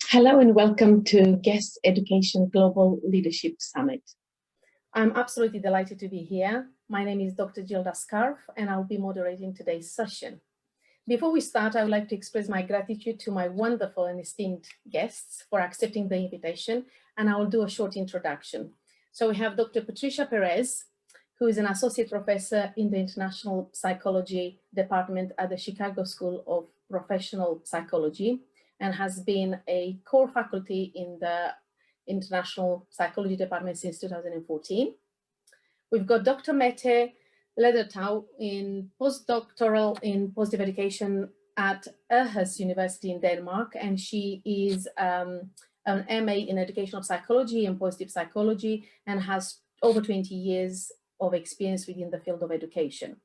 Hello and welcome to Guest Education Global Leadership Summit. I'm absolutely delighted to be here. My name is Dr. Gilda Scarfe and I'll be moderating today's session. Before we start, I would like to express my gratitude to my wonderful and esteemed guests for accepting the invitation, and I will do a short introduction. So we have Dr. Patricia Perez, who is an associate professor in the International Psychology Department at the Chicago School of Professional Psychology, and has been a core faculty in the International Psychology Department since 2014. We've got Dr. Mette Ledertoug, in postdoctoral in positive education at Aarhus University in Denmark, and she is an MA in educational psychology and positive psychology and has over 20 years of experience within the field of education.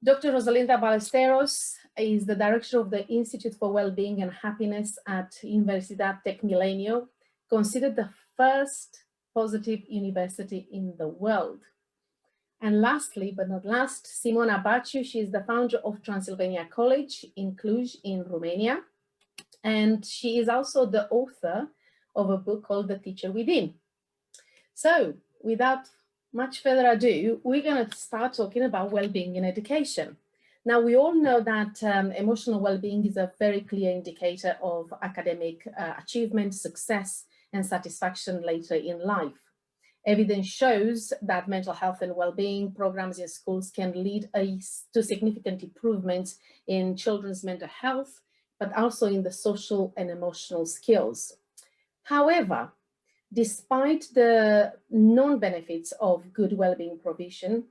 Dr. Rosalinda Ballesteros is the director of the Institute for Wellbeing and Happiness at Universidad Tec Milenio, considered the first positive university in the world. And lastly, but not last, Simona Baciu. She is the founder of Transylvania College in Cluj in Romania. And she is also the author of a book called The Teacher Within. So without much further ado, we're going to start talking about well-being in education. Now, we all know that emotional well-being is a very clear indicator of academic achievement, success, and satisfaction later in life. Evidence shows that mental health and well-being programs in schools can lead to significant improvements in children's mental health, but also in the social and emotional skills. However, despite the non-benefits of good well-being provision,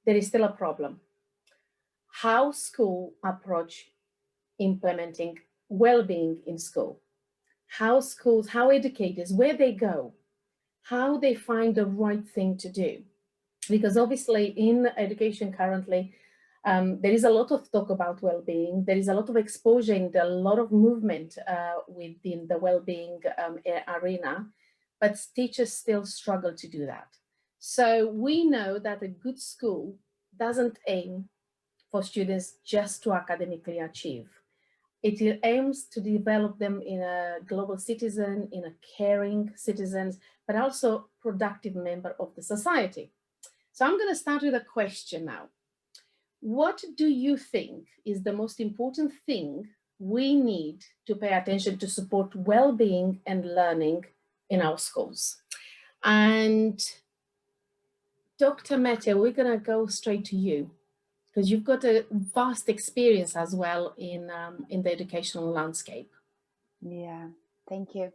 there is still a problem. How schools approach implementing well-being in school, how schools, how educators, where they go, how they find the right thing to do. Because obviously in education currently, there is a lot of talk about well-being, there is a lot of exposure and a lot of movement within the well-being arena, but teachers still struggle to do that. So we know that a good school doesn't aim for students just to academically achieve. It aims to develop them in a global citizen, in a caring citizen, but also productive member of the society. So I'm going to start with a question now. What do you think is the most important thing we need to pay attention to support well-being and learning in our schools? And Dr. Mette, we're going to go straight to you, because you've got a vast experience as well in the educational landscape. Yeah, thank you.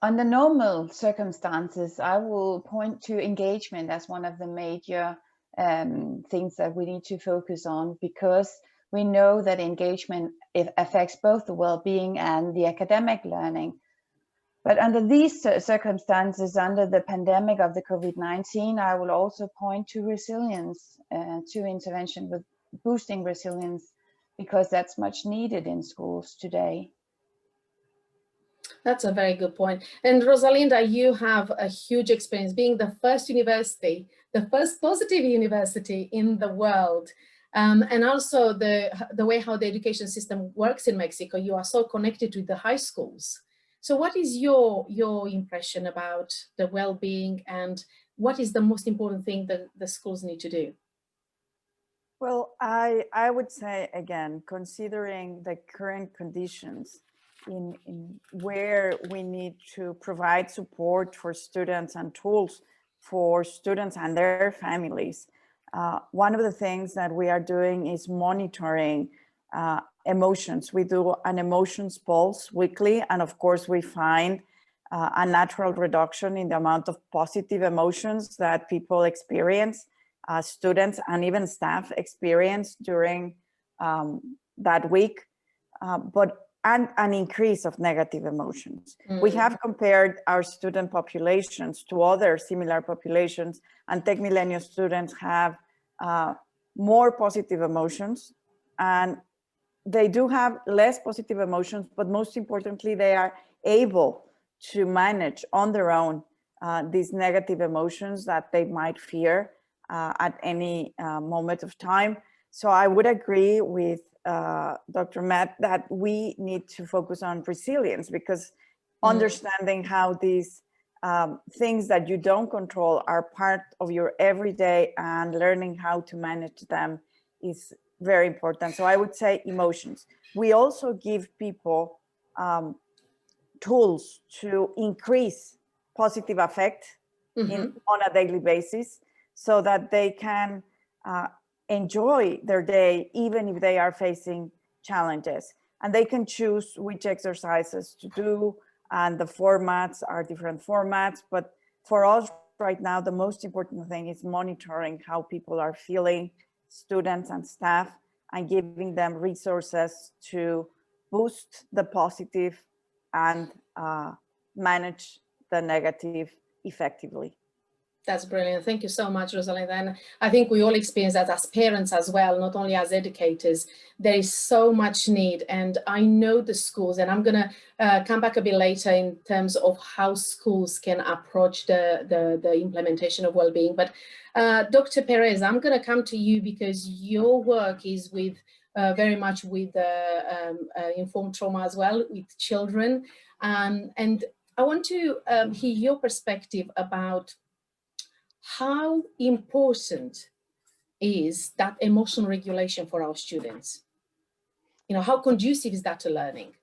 Under normal circumstances, I will point to engagement as one of the major things that we need to focus on, because we know that engagement affects both the well-being and the academic learning. But under these circumstances, under the pandemic of the COVID-19, I will also point to resilience, to intervention with boosting resilience, because that's much needed in schools today. That's a very good point. And Rosalinda, you have a huge experience being the first university, the first positive university in the world. And also the way how the education system works in Mexico. You are so connected with the high schools. So what is your impression about the well-being, and what is the most important thing that the schools need to do? Well, I would say, again, considering the current conditions in where we need to provide support for students and tools for students and their families, one of the things that we are doing is monitoring emotions. We do an emotions pulse weekly, and of course we find a natural reduction in the amount of positive emotions that people experience, students and even staff experience during that week, and an increase of negative emotions. We have compared our student populations to other similar populations, and Tec Milenio students have more positive emotions, and they do have less positive emotions, but most importantly, they are able to manage on their own these negative emotions that they might fear at any moment of time. So I would agree with Dr. Mette, that we need to focus on resilience, because understanding how these things that you don't control are part of your everyday, and learning how to manage them is very important. So I would say emotions. We also give people tools to increase positive affect on a daily basis, so that they can enjoy their day even if they are facing challenges, and they can choose which exercises to do, and the formats are different formats. But for us right now, the most important thing is monitoring how people are feeling, students and staff, and giving them resources to boost the positive and manage the negative effectively. That's brilliant. Thank you so much, Rosalind. And I think we all experience that as parents as well, not only as educators. There is so much need. And I know the schools, and I'm going to come back a bit later in terms of how schools can approach the implementation of well-being. But Dr. Perez, I'm going to come to you, because your work is with very much with informed trauma as well, with children. And I want to hear your perspective about how important is that emotional regulation for our students? You know, how conducive is that to learning?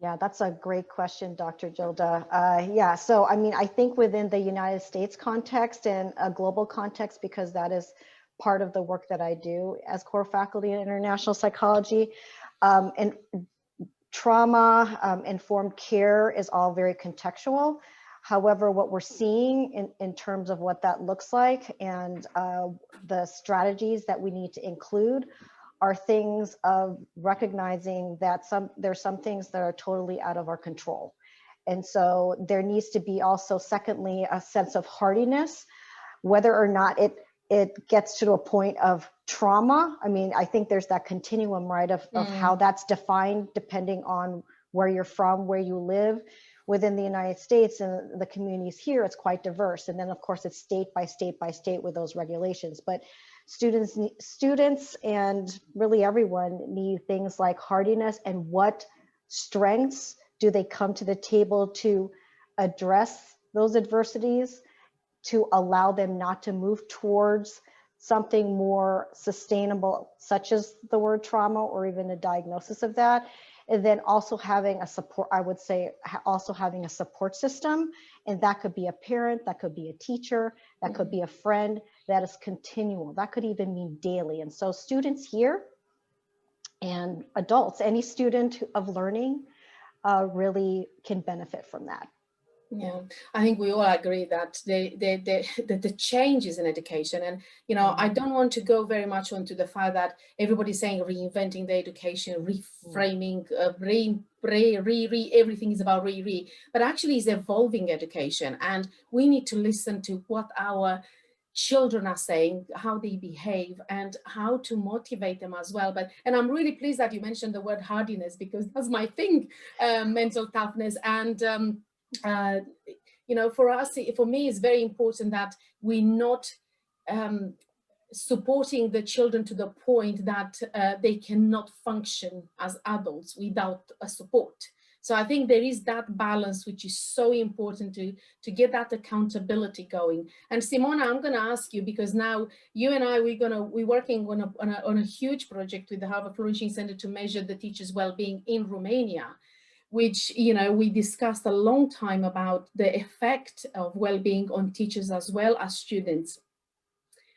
Yeah, that's a great question, Dr. Gilda. Yeah, so I mean, I think within the United States context and a global context, because that is part of the work that I do as core faculty in international psychology, and trauma informed care is all very contextual. However, what we're seeing in terms of what that looks like, and the strategies that we need to include, are things of recognizing that there's some things that are totally out of our control. And so there needs to be also, secondly, a sense of hardiness, whether or not it gets to a point of trauma. I mean, I think there's that continuum, right, of how that's defined depending on where you're from, where you live. Within the United States and the communities here, it's quite diverse. And then of course it's state by state by state with those regulations. But students and really everyone need things like hardiness, and what strengths do they come to the table to address those adversities, to allow them not to move towards something more sustainable, such as the word trauma, or even a diagnosis of that. And then also having a support, I would say also having a support system. And that could be a parent, that could be a teacher, that could be a friend, that is continual. That could even mean daily. And so students here and adults, any student of learning really can benefit from that. Yeah, I think we all agree that the changes in education, and you know, I don't want to go very much onto the fact that everybody's saying reinventing the education, reframing, everything is about but actually it's evolving education, and we need to listen to what our children are saying, how they behave, and how to motivate them as well. And I'm really pleased that you mentioned the word hardiness, because that's my thing, mental toughness. And you know, for me, it's very important that we're not supporting the children to the point that they cannot function as adults without a support. So I think there is that balance, which is so important to get that accountability going. And Simona, I'm going to ask you, because now you and I, we're working on a huge project with the Harvard Flourishing Center to measure the teachers' well-being in Romania, which, you know, we discussed a long time about the effect of well-being on teachers as well as students.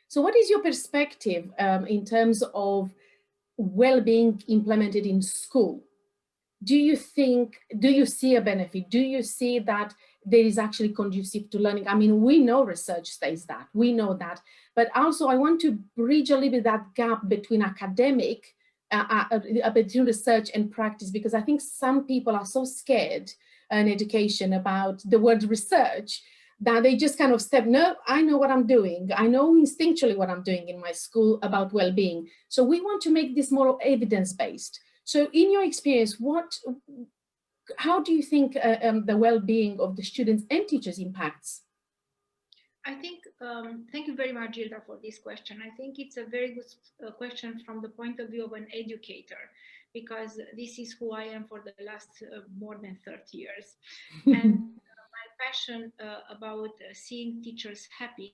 So what is your perspective in terms of well-being implemented in school? Do you see a benefit? Do you see that there is actually conducive to learning? I mean, we know research says that, we know that, but also I want to bridge a little bit that gap between academic, between research and practice, because I think some people are so scared in education about the word research that they just kind of no, I know what I'm doing. I know instinctually what I'm doing in my school about well-being. So we want to make this more evidence-based. So in your experience, how do you think the well-being of the students and teachers impacts? I think, thank you very much, Gilda, for this question. I think it's a very good question from the point of view of an educator, because this is who I am for the last more than 30 years. And my passion about seeing teachers happy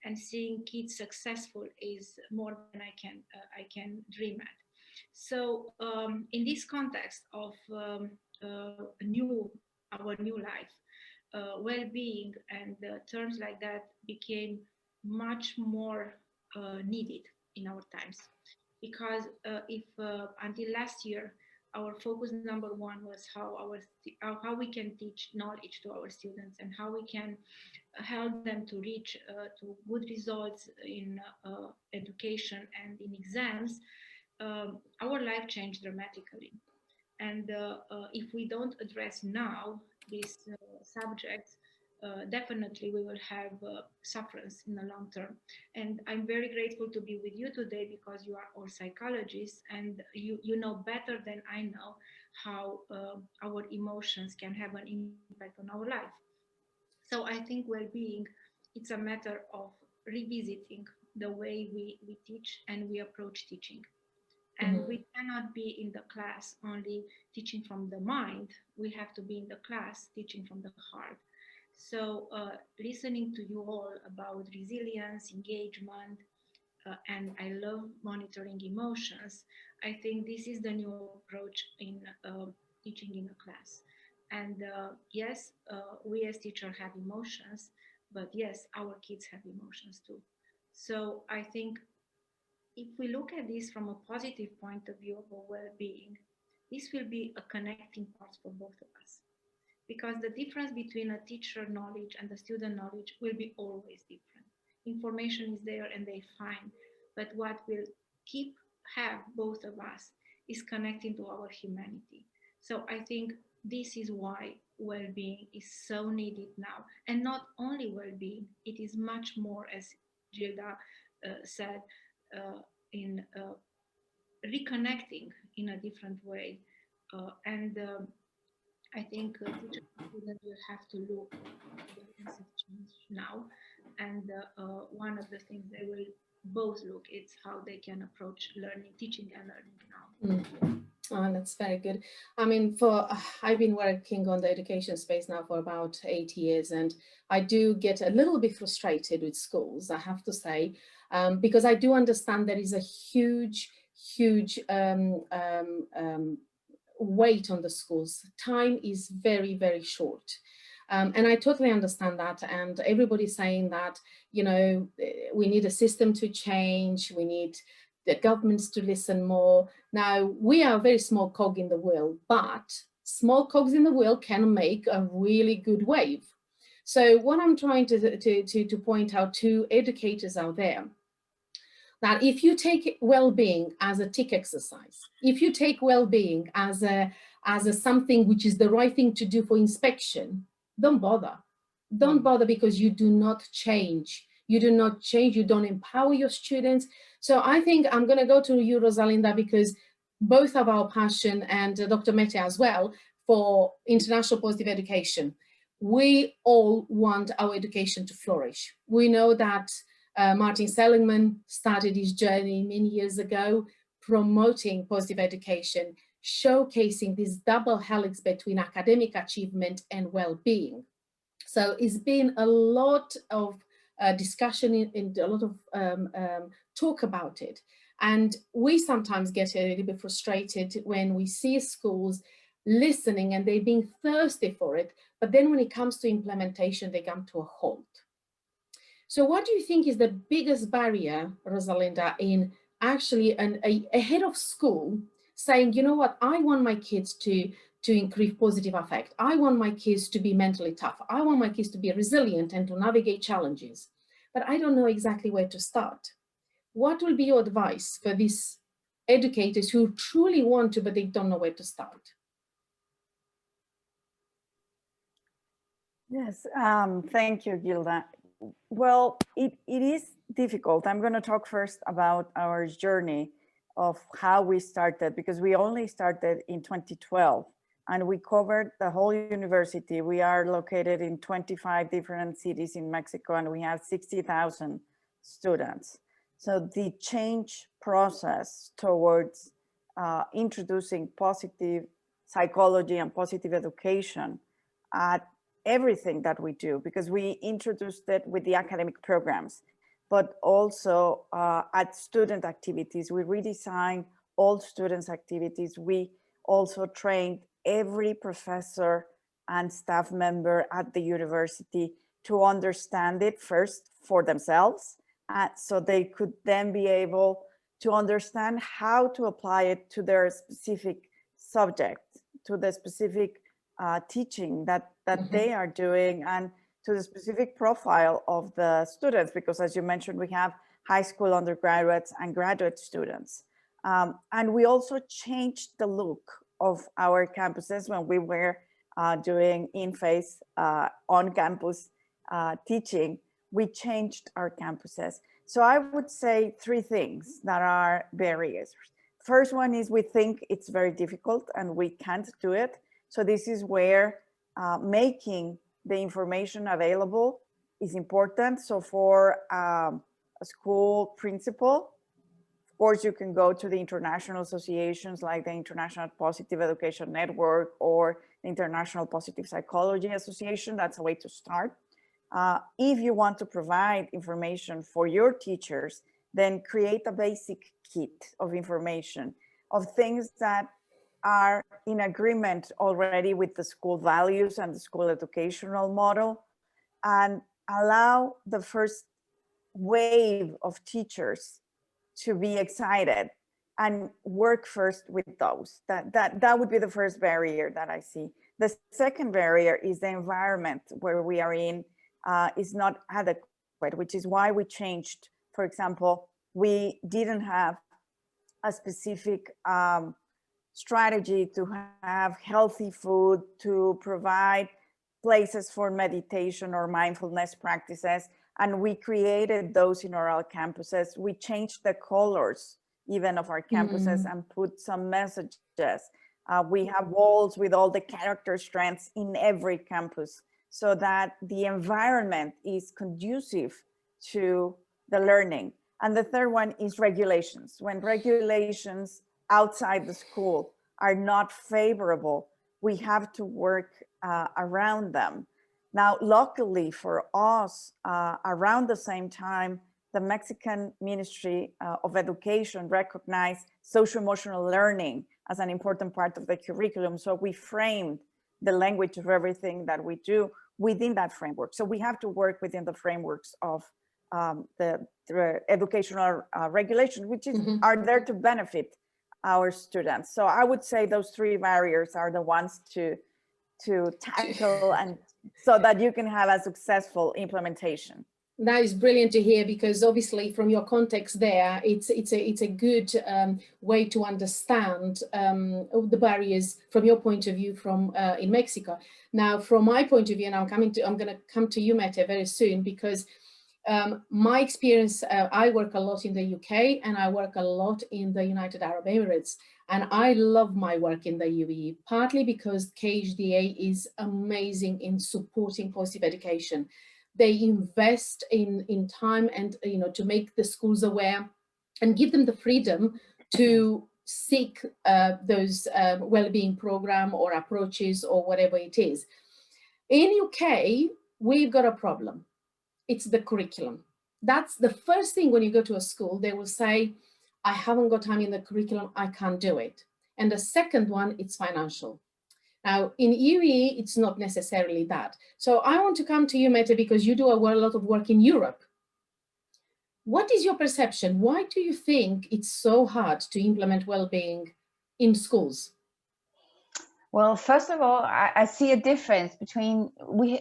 and seeing kids successful is more than I can dream at. So in this context of our new life, well-being and terms like that became much more needed in our times, because if until last year our focus number one was how we can teach knowledge to our students and how we can help them to reach to good results in education and in exams, our life changed dramatically. And if we don't address now these subjects, definitely we will have sufferance in the long term. And I'm very grateful to be with you today, because you are all psychologists and you know better than I know how our emotions can have an impact on our life. So I think well-being, it's a matter of revisiting the way we teach and we approach teaching. And we cannot be in the class only teaching from the mind. We have to be in the class teaching from the heart. So listening to you all about resilience, engagement, and I love monitoring emotions, I think this is the new approach in teaching in a class. And yes, we as teachers have emotions, but yes, our kids have emotions too. So I think if we look at this from a positive point of view of well-being, this will be a connecting part for both of us. Because the difference between a teacher knowledge and the student knowledge will be always different. Information is there and they find, but what will have both of us is connecting to our humanity. So I think this is why well-being is so needed now. And not only well-being, it is much more, as Gilda said, in reconnecting in a different way. And I think teachers and students will have to look at the things have changed now. And one of the things they will both look, it's how they can approach learning, teaching and learning now. Oh, that's very good. I mean, I've been working on the education space now for about 8 years, and I do get a little bit frustrated with schools, I have to say, because I do understand there is a huge weight on the schools. Time is very, very short. And I totally understand that. And everybody's saying that, you know, we need a system to change. We need the governments to listen more. Now, we are a very small cog in the wheel, but small cogs in the wheel can make a really good wave. So what I'm trying to point out to educators out there, that if you take well-being as a tick exercise, if you take well-being as a something which is the right thing to do for inspection, don't bother. Don't bother, because you do not change. You do not change, you don't empower your students. So I think I'm going to go to you, Rosalinda, because both of our passion, and Dr. Mette as well, for international positive education. We all want our education to flourish. We know that Martin Seligman started his journey many years ago, promoting positive education, showcasing this double helix between academic achievement and well-being. So it's been a lot of discussion and a lot of talk about it. And we sometimes get a little bit frustrated when we see schools listening and they being thirsty for it, but then when it comes to implementation, they come to a halt. So what do you think is the biggest barrier, Rosalinda, in actually a head of school saying, you know what, I want my kids to increase positive affect. I want my kids to be mentally tough. I want my kids to be resilient and to navigate challenges, but I don't know exactly where to start. What will be your advice for these educators who truly want to, but they don't know where to start? Yes, thank you, Gilda. Well, it is difficult. I'm going to talk first about our journey of how we started, because we only started in 2012. and we covered the whole university. We are located in 25 different cities in Mexico, and we have 60,000 students. So the change process towards introducing positive psychology and positive education at everything that we do, because we introduced it with the academic programs, but also at student activities. We redesigned all students' activities. We also trained every professor and staff member at the university to understand it first for themselves, so they could then be able to understand how to apply it to their specific subject, to the specific teaching that they are doing, and to the specific profile of the students, because as you mentioned, we have high school undergraduates and graduate students. And we also changed the look of our campuses when we were doing in-face, on-campus teaching. We changed our campuses. So I would say three things that are barriers. First one is we think it's very difficult and we can't do it. So this is where making the information available is important. So for a school principal, of course, you can go to the international associations like the International Positive Education Network or the International Positive Psychology Association. That's a way to start. If you want to provide information for your teachers, then create a basic kit of information of things that are in agreement already with the school values and the school educational model, and allow the first wave of teachers to be excited and work first with those. That would be the first barrier that I see. The second barrier is the environment where we are in is not adequate, which is why we changed. For example, we didn't have a specific strategy to have healthy food, to provide places for meditation or mindfulness practices. And we created those in our campuses. We changed the colors even of our campuses and put some messages. We have walls with all the character strengths in every campus so that the environment is conducive to the learning. And the third one is regulations. When regulations outside the school are not favorable, we have to work around them. Now, luckily for us, around the same time, the Mexican Ministry of Education recognized social-emotional learning as an important part of the curriculum. So we framed the language of everything that we do within that framework. So we have to work within the frameworks of the educational regulations, which are there to benefit our students. So I would say those three barriers are the ones to tackle, and so that you can have a successful implementation. That is brilliant to hear, because obviously from your context there, it's a good way to understand the barriers from your point of view from in Mexico. Now, from my point of view, and I'm going to come to you, Mette, very soon, because my experience, I work a lot in the UK and I work a lot in the United Arab Emirates. And I love my work in the UAE, partly because KHDA is amazing in supporting positive education. They invest in time and, to make the schools aware and give them the freedom to seek those well-being program or approaches or whatever it is. In UK, we've got a problem. It's the curriculum. That's the first thing when you go to a school, they will say, I haven't got time in the curriculum, I can't do it. And the second one, it's financial. Now, in UAE, it's not necessarily that. So I want to come to you, Mette, because you do a lot of work in Europe. What is your perception? Why do you think it's so hard to implement well-being in schools? Well, first of all, I see a difference between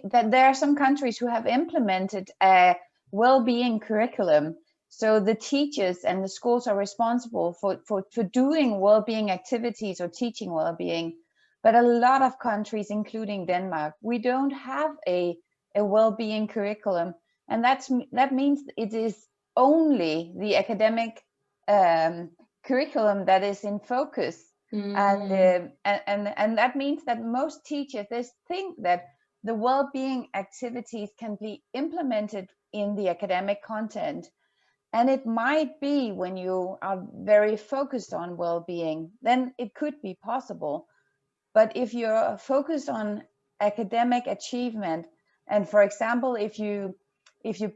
that there are some countries who have implemented a well-being curriculum. So the teachers and the schools are responsible for doing well-being activities or teaching well-being. But a lot of countries, including Denmark, we don't have a well-being curriculum. And that means it is only the academic curriculum that is in focus. And that means that most teachers, they think that the well-being activities can be implemented in the academic content. And it might be, when you are very focused on well-being, then it could be possible. But if you're focused on academic achievement, and for example, if you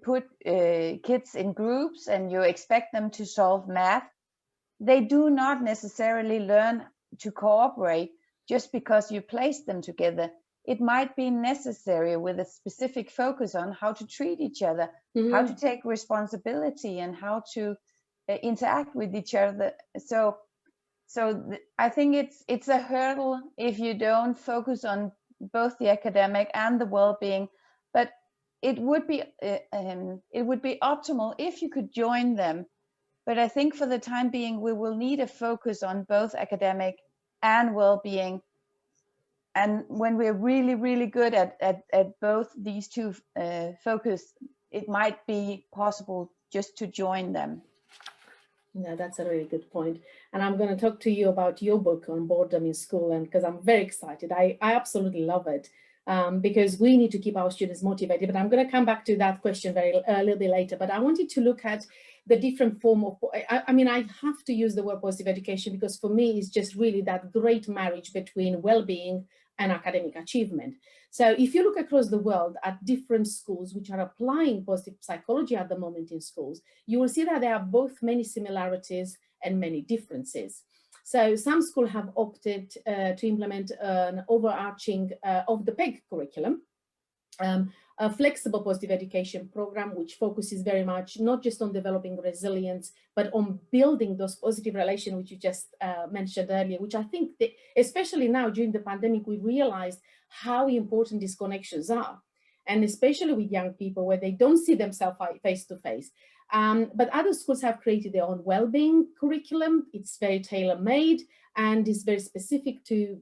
put kids in groups and you expect them to solve math, they do not necessarily learn to cooperate just because you place them together. It might be necessary with a specific focus on how to treat each other, how to take responsibility, and how to interact with each other. So I think it's a hurdle if you don't focus on both the academic and the well-being, but it would be optimal if you could join them. But I think for the time being, we will need a focus on both academic and well-being. And when we're really, really good at both these two focus, it might be possible just to join them. Yeah, that's a really good point. And I'm going to talk to you about your book on boredom in school, and because I'm very excited. I absolutely love it, because we need to keep our students motivated. But I'm going to come back to that question a little bit later. But I wanted to look at the different form of, I mean, I have to use the word positive education because for me, it's just really that great marriage between well-being and academic achievement. So if you look across the world at different schools which are applying positive psychology at the moment in schools, you will see that there are both many similarities and many differences. So some schools have opted to implement an overarching of the PEG curriculum, a flexible positive education program which focuses very much not just on developing resilience, but on building those positive relations which you just mentioned earlier, which I think that, especially now during the pandemic, we realized how important these connections are, and especially with young people where they don't see themselves face to face. But other schools have created their own well-being curriculum. It's very tailor-made and is very specific to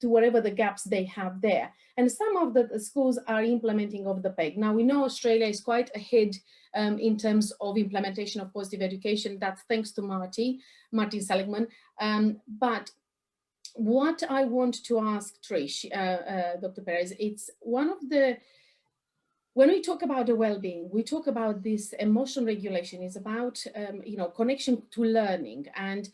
whatever the gaps they have there. And some of the schools are implementing of the PEG. Now we know Australia is quite ahead in terms of implementation of positive education. That's thanks to Martin Seligman. But what I want to ask Trish, Dr. Perez, it's one of the, when we talk about the well-being, we talk about this emotional regulation. It's about connection to learning. And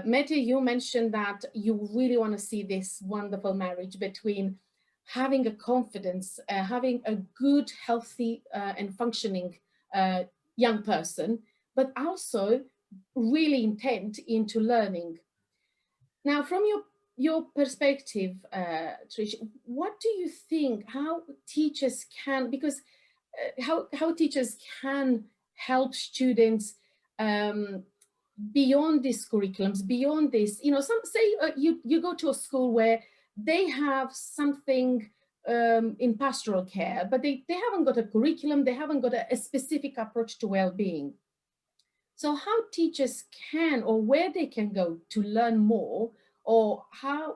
Mette, you mentioned that you really want to see this wonderful marriage between having a confidence, having a good, healthy and functioning young person, but also really intent into learning. Now, from your perspective, Trish, what do you think, how teachers can, because how teachers can help students beyond these curriculums, beyond this, you go to a school where they have something in pastoral care, but they haven't got a curriculum, they haven't got a specific approach to well-being. So how teachers can, or where they can go to learn more, or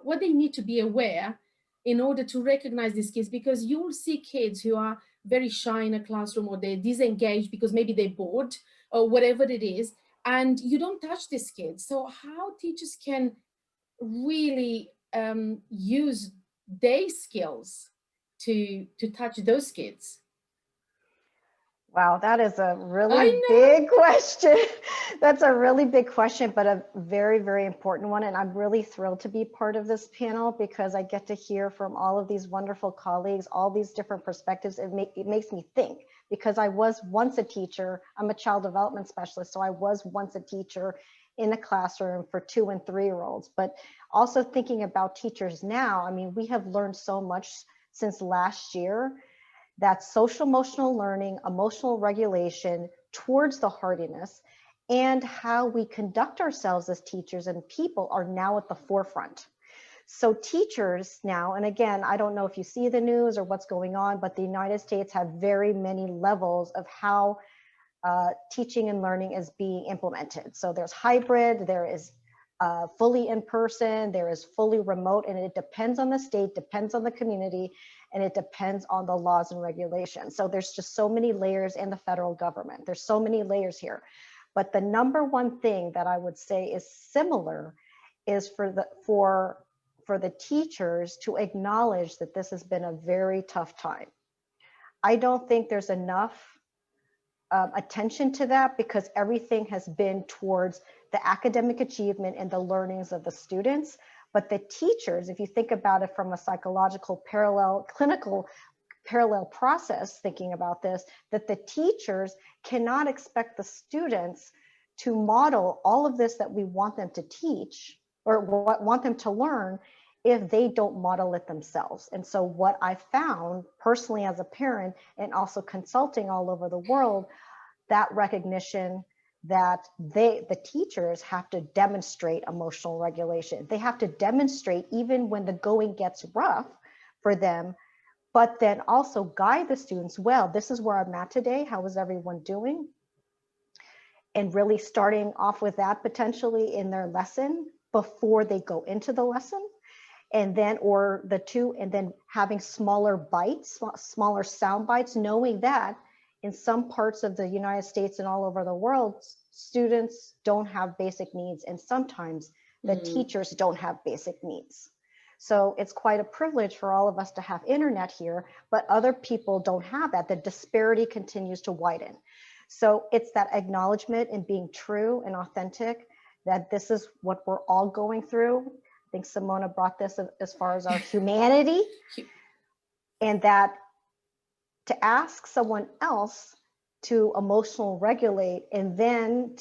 what they need to be aware in order to recognize these kids, because you will see kids who are very shy in a classroom, or they're disengaged because maybe they're bored or whatever it is, and you don't touch these kids. So how teachers can really use their skills to touch those kids? Wow, that is a really big question. That's a really big question, but a very, very important one. And I'm really thrilled to be part of this panel because I get to hear from all of these wonderful colleagues, all these different perspectives. It makes me think, because I was once a teacher. I'm a child development specialist, so I was once a teacher in a classroom for 2- and 3-year-olds. But also thinking about teachers now, I mean, we have learned so much since last year. That social emotional learning, emotional regulation towards the hardiness, and how we conduct ourselves as teachers and people are now at the forefront. So teachers now, and again, I don't know if you see the news or what's going on, but the United States have very many levels of how teaching and learning is being implemented. So there's hybrid, there is fully in person, there is fully remote, and it depends on the state, depends on the community, and it depends on the laws and regulations. So there's just so many layers in the federal government. There's so many layers here. But the number one thing that I would say is similar is for the teachers to acknowledge that this has been a very tough time. I don't think there's enough attention to that, because everything has been towards the academic achievement and the learnings of the students. But the teachers, if you think about it from a psychological clinical parallel process, thinking about this, that the teachers cannot expect the students to model all of this that we want them to teach or want them to learn if they don't model it themselves. And so what I found personally as a parent, and also consulting all over the world, that recognition that the teachers have to demonstrate emotional regulation. They have to demonstrate even when the going gets rough for them, but then also guide the students. Well, this is where I'm at today. How is everyone doing? And really starting off with that potentially in their lesson before they go into the lesson. And then, or the two, and then having smaller bites, smaller sound bites, knowing that in some parts of the United States and all over the world, students don't have basic needs. And sometimes the teachers don't have basic needs. So it's quite a privilege for all of us to have internet here, but other people don't have that. The disparity continues to widen. So it's that acknowledgement and being true and authentic that this is what we're all going through. I think Simona brought this as far as our humanity, and that to ask someone else to emotional regulate and then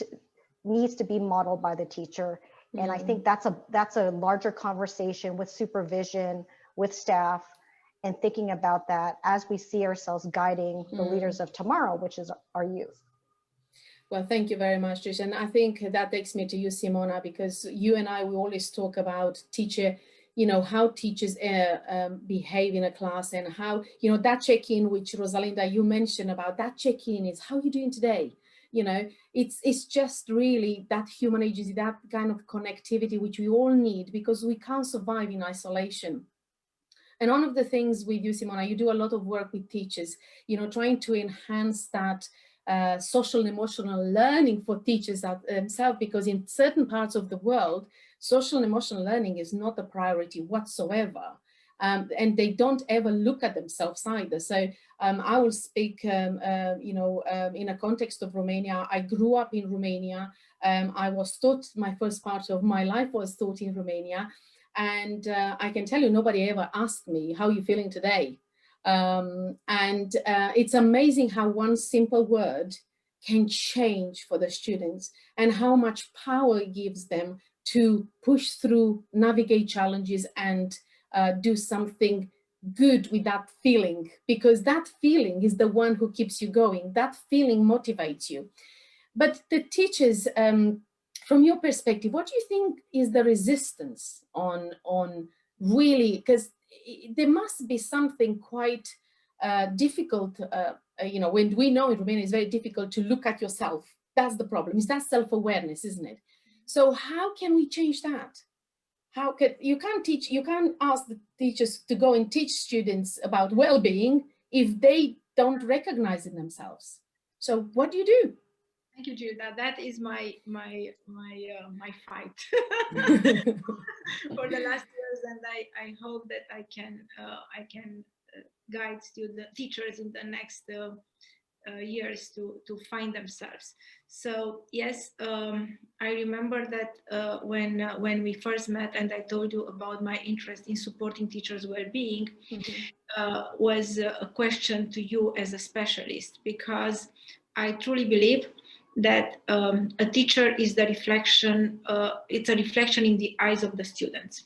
needs to be modeled by the teacher. And I think that's a larger conversation with supervision, with staff, and thinking about that as we see ourselves guiding the leaders of tomorrow, which is our youth. Well, thank you very much, Trish. And I think that takes me to you, Simona, because you and I, we always talk about teacher, you know, how teachers behave in a class, and how, you know, that check-in, which Rosalinda, you mentioned about, that check-in is, how are you doing today? You know, it's just really that human agency, that kind of connectivity, which we all need, because we can't survive in isolation. And one of the things with you, Simona, you do a lot of work with teachers, you know, trying to enhance that social and emotional learning for teachers themselves, because in certain parts of the world, social and emotional learning is not a priority whatsoever. And they don't ever look at themselves either. So I will speak, in a context of Romania. I grew up in Romania. I was taught, my first part of my life was taught in Romania. And I can tell you, nobody ever asked me, how are you feeling today? It's amazing how one simple word can change for the students, and how much power it gives them to push through, navigate challenges, and do something good with that feeling, because that feeling is the one who keeps you going. That feeling motivates you. But the teachers, from your perspective, what do you think is the resistance on really, because there must be something quite difficult, when we know in Romania it's very difficult to look at yourself. That's the problem. It's that self-awareness, isn't it? So how can we change that? How can you can't ask the teachers to go and teach students about well-being if they don't recognize it themselves. So what do you do? Thank you, Gilda. That is my fight for the last years, and I hope that I can guide teachers in the next years to find themselves. So yes, I remember that when we first met, and I told you about my interest in supporting teachers' well-being, was a question to you as a specialist, because I truly believe that a teacher is the reflection, it's a reflection in the eyes of the students.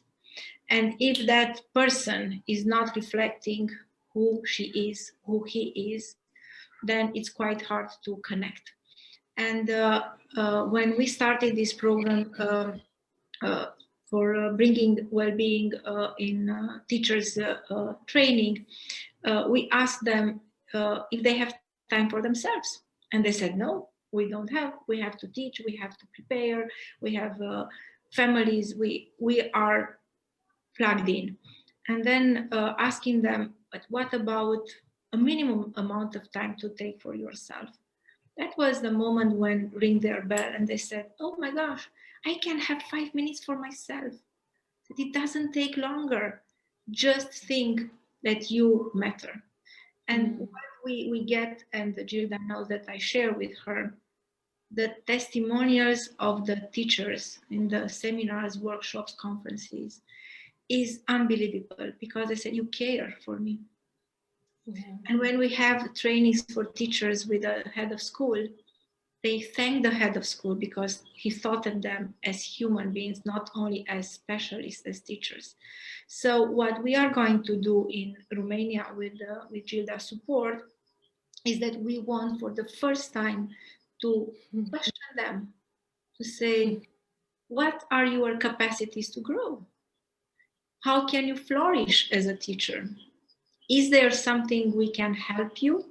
And if that person is not reflecting who she is, who he is, then it's quite hard to connect. And when we started this program for bringing well-being in teachers training, we asked them if they have time for themselves. And they said, no, we don't have. We have to teach, we have to prepare, we have families, we are plugged in. And then asking them, but what about a minimum amount of time to take for yourself? That was the moment when ring their bell, and they said, oh my gosh, I can have 5 minutes for myself. That it doesn't take longer. Just think that you matter. And what we get, and Gilda knows that I share with her, the testimonials of the teachers in the seminars, workshops, conferences is unbelievable, because they said, you care for me. Yeah. And when we have trainings for teachers with a head of school, they thank the head of school because he thought of them as human beings, not only as specialists, as teachers. So what we are going to do in Romania with Gilda's support is that we want for the first time to question them, to say, what are your capacities to grow? How can you flourish as a teacher? Is there something we can help you?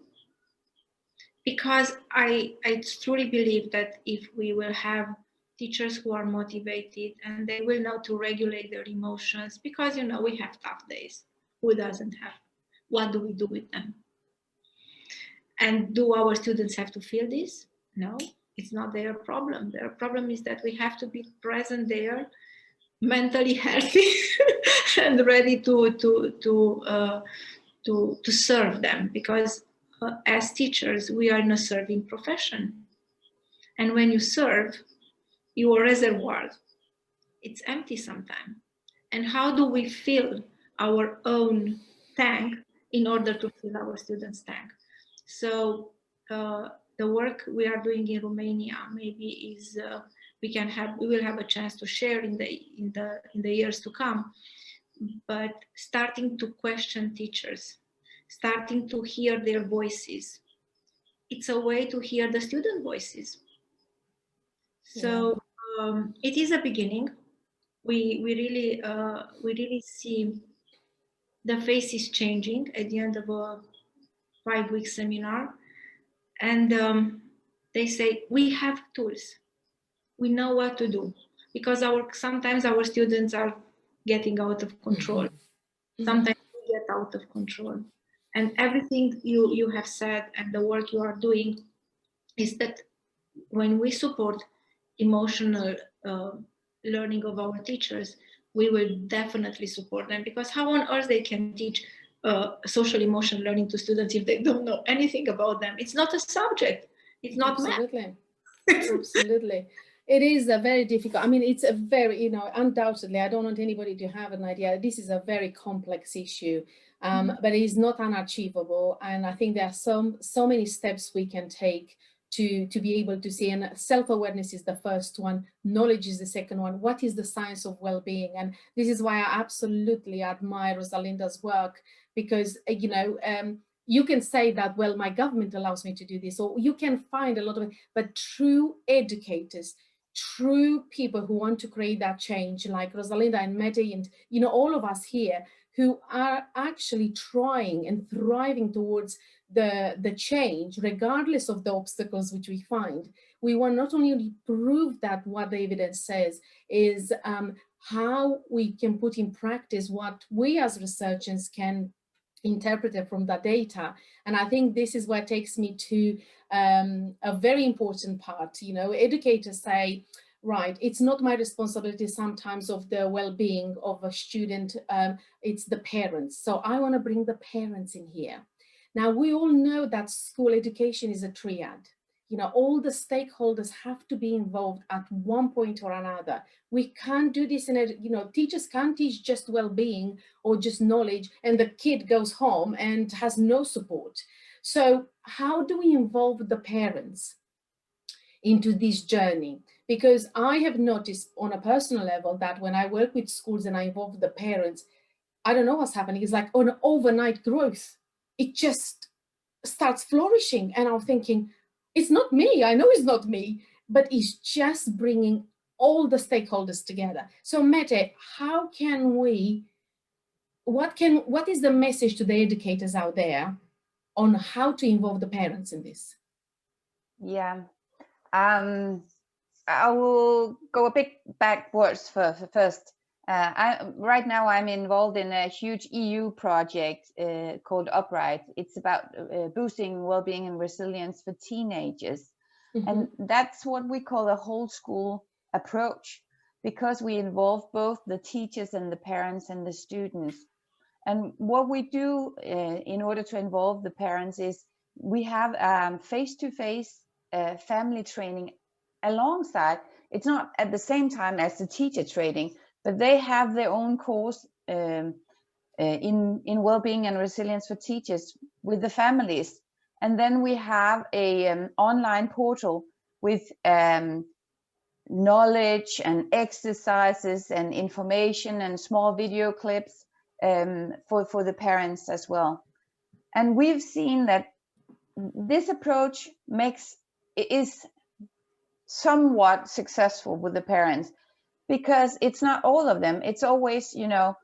Because I truly believe that if we will have teachers who are motivated and they will know to regulate their emotions, because we have tough days. Who doesn't have? What do we do with them? And do our students have to feel this? No, it's not their problem. Their problem is that we have to be present there, mentally healthy and ready to serve them, because as teachers we are in a serving profession, and when you serve, your reservoir, it's empty sometimes. And how do we fill our own tank in order to fill our students' tank? So the work we are doing in Romania maybe is we will have a chance to share in the years to come. But starting to question teachers, starting to hear their voices, it's a way to hear the student voices. So it is a beginning. We really see the faces changing at the end of a 5-week seminar, and they say, we have tools, we know what to do, because sometimes our students are getting out of control. Sometimes we get out of control, and everything you have said and the work you are doing is that when we support emotional learning of our teachers, we will definitely support them, because how on earth they can teach social emotional learning to students if they don't know anything about them? It's not a subject. It's not absolutely. Absolutely. It is a very difficult, I mean, it's a very, undoubtedly, I don't want anybody to have an idea. This is a very complex issue, but it is not unachievable. And I think there are so many steps we can take to be able to see, and self-awareness is the first one, knowledge is the second one. What is the science of well-being? And this is why I absolutely admire Rosalinda's work, because, you can say that, well, my government allows me to do this, or you can find a lot of it, but true educators, true people who want to create that change, like Rosalinda and Mette and, all of us here, who are actually trying and thriving towards the change, regardless of the obstacles which we find. We want not only prove that what the evidence says is how we can put in practice what we as researchers can interpret it from the data. And I think this is what takes me to a very important part. Educators say, right, it's not my responsibility sometimes of the well-being of a student, it's the parents. So I want to bring the parents in here. Now, we all know that school education is a triad. All the stakeholders have to be involved at one point or another. We can't do this teachers can't teach just well-being or just knowledge and the kid goes home and has no support. So how do we involve the parents into this journey? Because I have noticed on a personal level that when I work with schools and I involve the parents, I don't know what's happening. It's like an overnight growth. It just starts flourishing. And I'm thinking, it's not me. I know it's not me, but it's just bringing all the stakeholders together. So Mette, how can we, what is the message to the educators out there on how to involve the parents in this? Yeah, I will go a bit backwards first. Right now I'm involved in a huge EU project called Upright. It's about boosting well-being and resilience for teenagers. And that's what we call a whole school approach, because we involve both the teachers and the parents and the students. And what we do in order to involve the parents is we have face-to-face family training alongside. It's not at the same time as the teacher training, but they have their own course in well-being and resilience for teachers with the families. And then we have a online portal with knowledge and exercises and information and small video clips for the parents as well. And we've seen that this approach is somewhat successful with the parents, because it's not all of them. It's always, you know,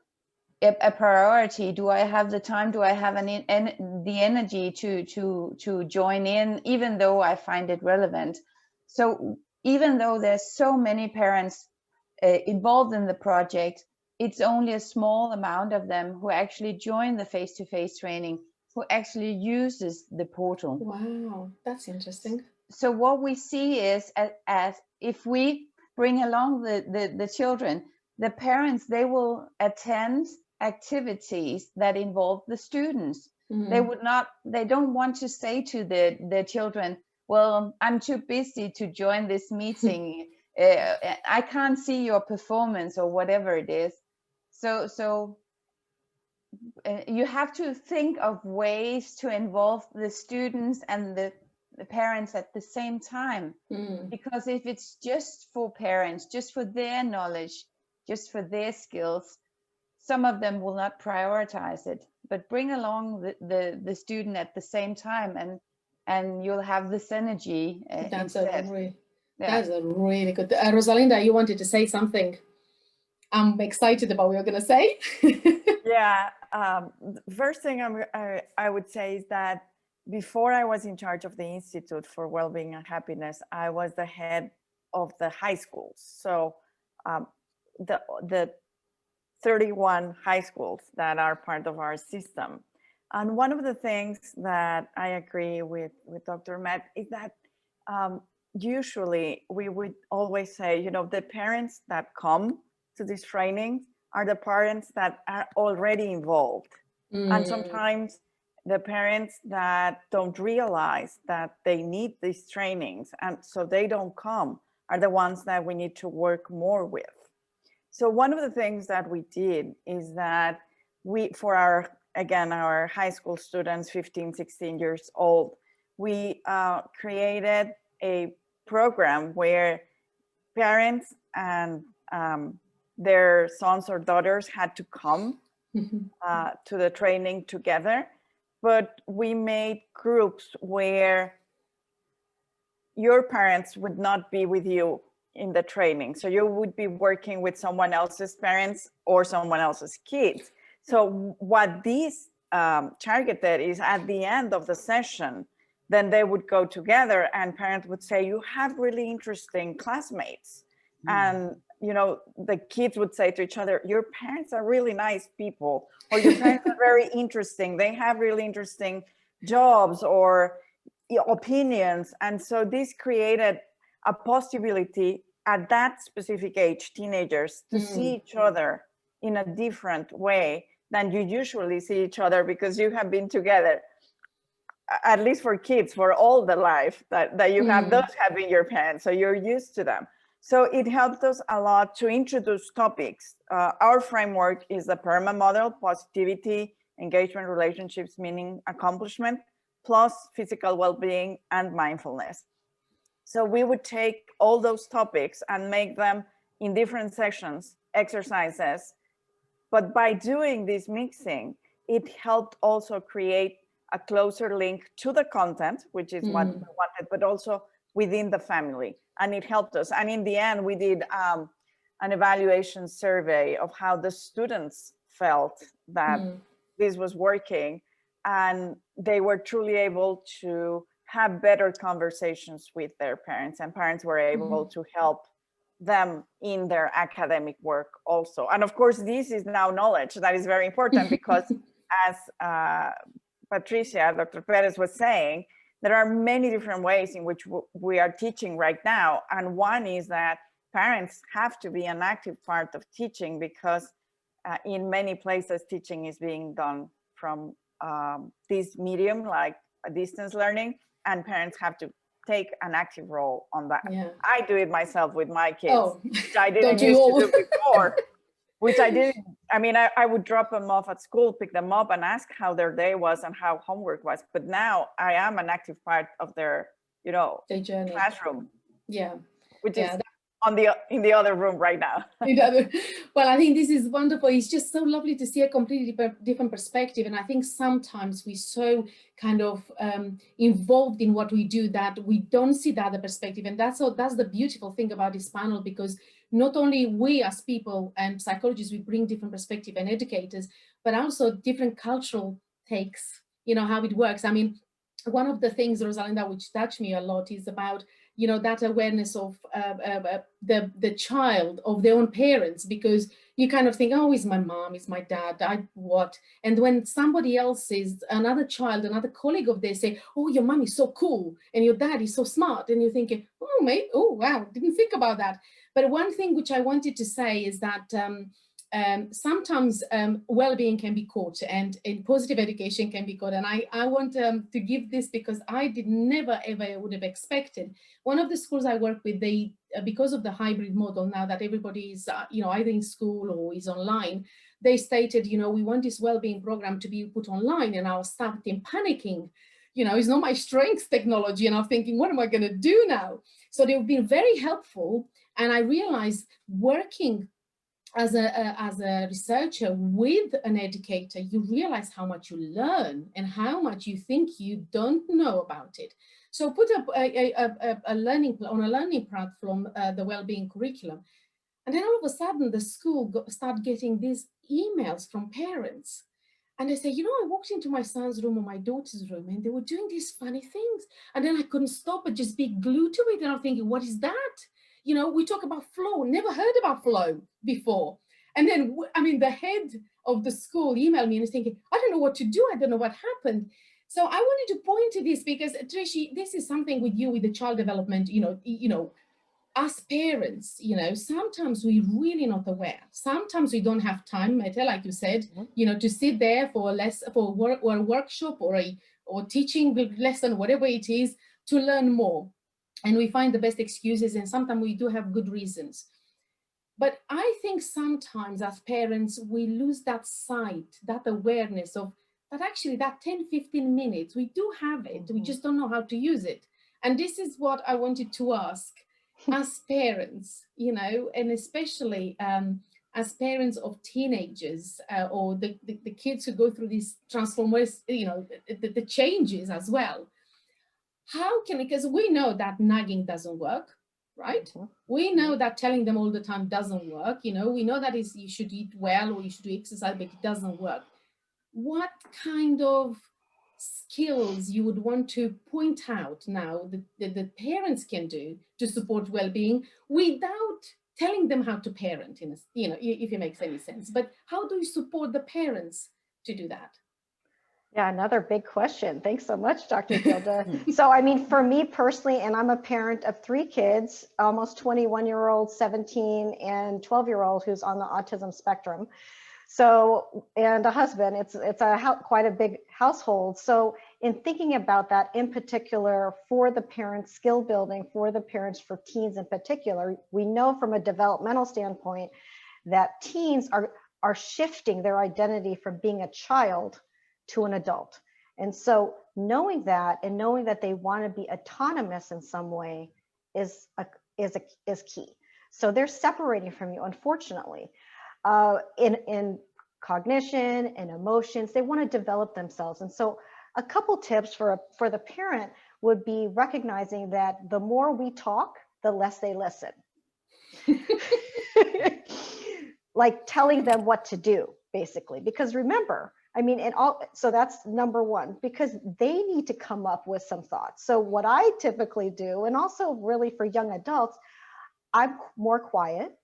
a priority. Do I have the time? Do I have the energy to join in, even though I find it relevant? So even though there's so many parents involved in the project, it's only a small amount of them who actually join the face-to-face training, who actually uses the portal. Wow, that's interesting. So what we see is, as if we bring along the children, the parents, they will attend activities that involve the students. They don't want to say to the children, well, I'm too busy to join this meeting. I can't see your performance, or whatever it is. So you have to think of ways to involve the students and the parents at the same time. Because if it's just for parents, just for their knowledge, just for their skills, some of them will not prioritize it. But bring along the student at the same time, and you'll have this energy. That's a really good. Rosalinda, you wanted to say something. I'm excited about what you're going to say. Yeah. First thing I would say is that before I was in charge of the Institute for Wellbeing and Happiness, I was the head of the high schools. So the 31 high schools that are part of our system. And one of the things that I agree with Dr. Mette is that usually we would always say, you know, the parents that come to these trainings are the parents that are already involved. And sometimes the parents that don't realize that they need these trainings, and so they don't come, are the ones that we need to work more with. So one of the things that we did is that for our high school students, 15, 16 years old, we created a program where parents and their sons or daughters had to come to the training together, but we made groups where your parents would not be with you in the training. So you would be working with someone else's parents or someone else's kids. So what these targeted is, at the end of the session, then they would go together and parents would say, you have really interesting classmates. And you know, the kids would say to each other, your parents are really nice people, or your parents are very interesting. They have really interesting jobs or opinions. And so this created a possibility at that specific age, teenagers, to see each other in a different way than you usually see each other, because you have been together, at least for kids, for all the life that you have those having your parents, so you're used to them. So it helped us a lot to introduce topics. Our framework is the PERMA model: positivity, engagement, relationships, meaning, accomplishment, plus physical well-being and mindfulness. So we would take all those topics and make them in different sections, exercises. But by doing this mixing, it helped also create a closer link to the content, which is what we wanted, but also within the family. And it helped us. And in the end, we did an evaluation survey of how the students felt that this was working. And they were truly able to have better conversations with their parents, and parents were able to help them in their academic work also. And of course, this is now knowledge that is very important, because as Patricia, Dr. Perez was saying, there are many different ways in which we are teaching right now. And one is that parents have to be an active part of teaching, because in many places teaching is being done from this medium, like distance learning, and parents have to take an active role on that. Yeah. I do it myself with my kids, Oh, which I didn't used to do before. Which I didn't, I mean, I would drop them off at school, pick them up and ask how their day was and how homework was. But now I am an active part of their, you know, journey. classroom. Yeah. Which yeah, is in the other room right now. Well, I think this is wonderful. It's just so lovely to see a completely different perspective. And I think sometimes we're so kind of involved in what we do that we don't see the other perspective. And that's the beautiful thing about this panel, because not only we as people and psychologists, we bring different perspective and educators, but also different cultural takes, you know, how it works. I mean, one of the things, Rosalinda, which touched me a lot is about, you know, that awareness of the child, of their own parents, because you kind of think, oh, it's my mom, it's my dad, what? And when somebody else is, another child, another colleague of theirs say, oh, your mom is so cool, and your dad is so smart, and you're thinking, oh, mate, oh, wow, didn't think about that. But one thing which I wanted to say is that sometimes well-being can be caught, and positive education can be caught. And I want to give this because I never ever would have expected. One of the schools I work with, they because of the hybrid model now that everybody is you know, either in school or is online, they stated, you know, we want this well-being program to be put online, and our staff team panicking. You know, it's not my strength, technology, and I'm thinking, what am I going to do now? So they've been very helpful, and I realized working as a researcher with an educator, you realize how much you learn and how much you think you don't know about it. So put up a learning platform, the Wellbeing curriculum, and then all of a sudden the school start getting these emails from parents. And I say, you know, I walked into my son's room or my daughter's room, and they were doing these funny things. And then I couldn't stop but just be glued to it. And I'm thinking, what is that? You know, we talk about flow, never heard about flow before. And then, I mean, the head of the school emailed me and was thinking, I don't know what to do. I don't know what happened. So I wanted to point to this because, Trishi, this is something with you, with the child development, you know, as parents, you know, sometimes we're really not aware. Sometimes we don't have time, Mette, like you said, you know, to sit there for a workshop or teaching lesson, whatever it is, to learn more. And we find the best excuses, and sometimes we do have good reasons. But I think sometimes as parents, we lose that sight, that awareness of that actually that 10, 15 minutes, we do have it. We just don't know how to use it. And this is what I wanted to ask as parents, you know, and especially as parents of teenagers or the kids who go through these transformations, you know, the changes as well. How can, because we know that nagging doesn't work, right? We know that telling them all the time doesn't work. You know, we know that is you should eat well or you should do exercise, but it doesn't work. What kind of skills you would want to point out now that the parents can do to support well-being without telling them how to parent, in a, you know, if it makes any sense? But how do you support the parents to do that? Yeah, another big question. Thanks so much, Dr. Gilda. So, I mean, for me personally, and I'm a parent of 3 kids, almost 21-year-old, 17, and 12-year-old who's on the autism spectrum. So, and a husband, it's quite a big household. So in thinking about that in particular for the parents, skill building for the parents, for teens in particular, we know from a developmental standpoint that teens are shifting their identity from being a child to an adult. And so knowing that and knowing that they want to be autonomous in some way is key. So they're separating from you, unfortunately. In cognition and emotions, they want to develop themselves. And so a couple tips for the parent would be recognizing that the more we talk, the less they listen. Like telling them what to do, basically. Because remember, I mean, so that's number one, because they need to come up with some thoughts. So what I typically do, and also really for young adults, I'm more quiet.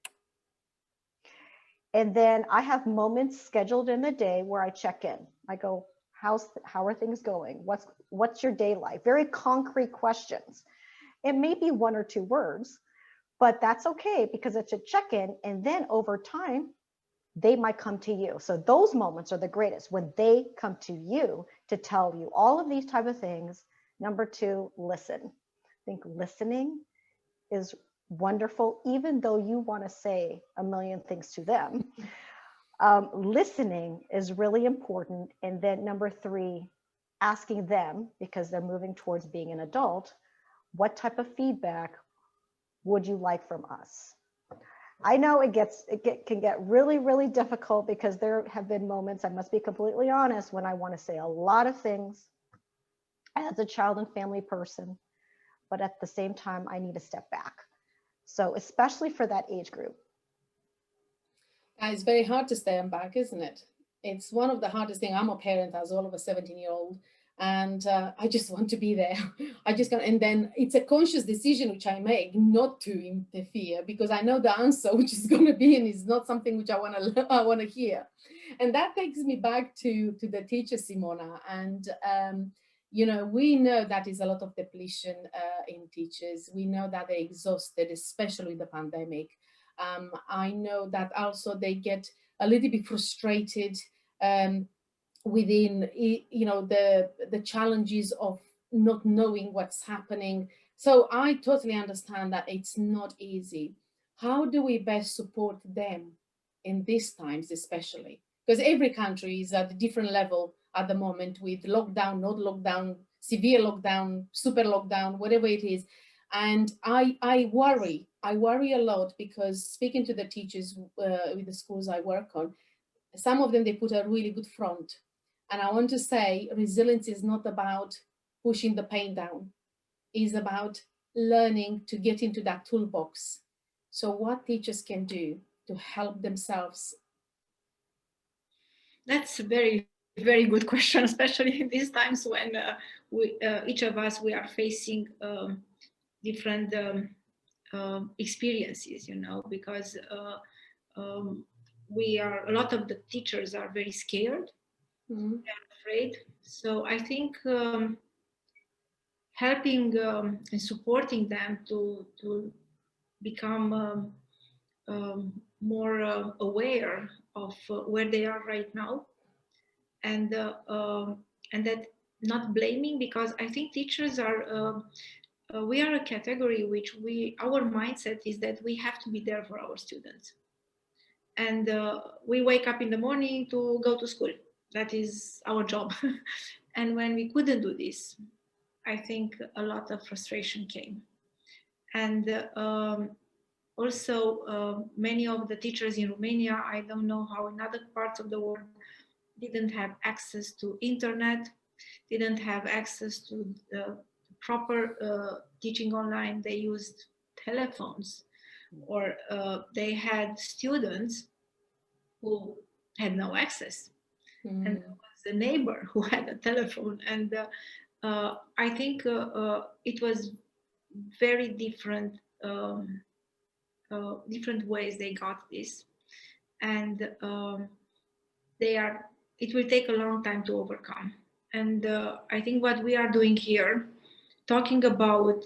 And then I have moments scheduled in the day where I check in. I go, how are things going? What's your day like? Very concrete questions. It may be 1 or 2 words, but that's okay because it's a check-in, and then over time, they might come to you. So those moments are the greatest, when they come to you to tell you all of these type of things. Number two, listen. I think listening is wonderful, even though you want to say a million things to them. Listening is really important. And then number three, asking them, because they're moving towards being an adult, what type of feedback would you like from us? I know it can get really, really difficult, because there have been moments, I must be completely honest, when I want to say a lot of things as a child and family person, but at the same time, I need to step back. So especially for that age group. It's very hard to stay back, isn't it? It's one of the hardest things. I'm a parent as well of a 17-year-old, and I just want to be there. I just can't. And then it's a conscious decision which I make not to interfere, because I know the answer which is going to be, and it's not something which I want to hear. And that takes me back to the teacher, Simona. And you know, we know that is a lot of depletion in teachers. We know that they're exhausted, especially the pandemic. I know that also they get a little bit frustrated within, you know, the challenges of not knowing what's happening. So I totally understand that it's not easy. How do we best support them in these times, especially? Because every country is at a different level at the moment, with lockdown, not lockdown, severe lockdown, super lockdown, whatever it is. And I worry a lot, because speaking to the teachers with the schools I work on, some of them, they put a really good front. And I want to say, resilience is not about pushing the pain down. It's about learning to get into that toolbox. So what teachers can do to help themselves? That's a very, very good question, especially in these times when each of us, we are facing different experiences, you know, because a lot of the teachers are very scared, and afraid. So I think helping and supporting them to become more aware of where they are right now, and that not blaming, because I think teachers are we are a category which our mindset is that we have to be there for our students, and we wake up in the morning to go to school. That is our job. And when we couldn't do this, I think a lot of frustration came. And also many of the teachers in Romania, I don't know how in other parts of the world, didn't have access to internet, didn't have access to the proper teaching online. They used telephones, or they had students who had no access. And there was a neighbor who had a telephone. And I think it was very different, different ways they got this. And it will take a long time to overcome. And I think what we are doing here, talking about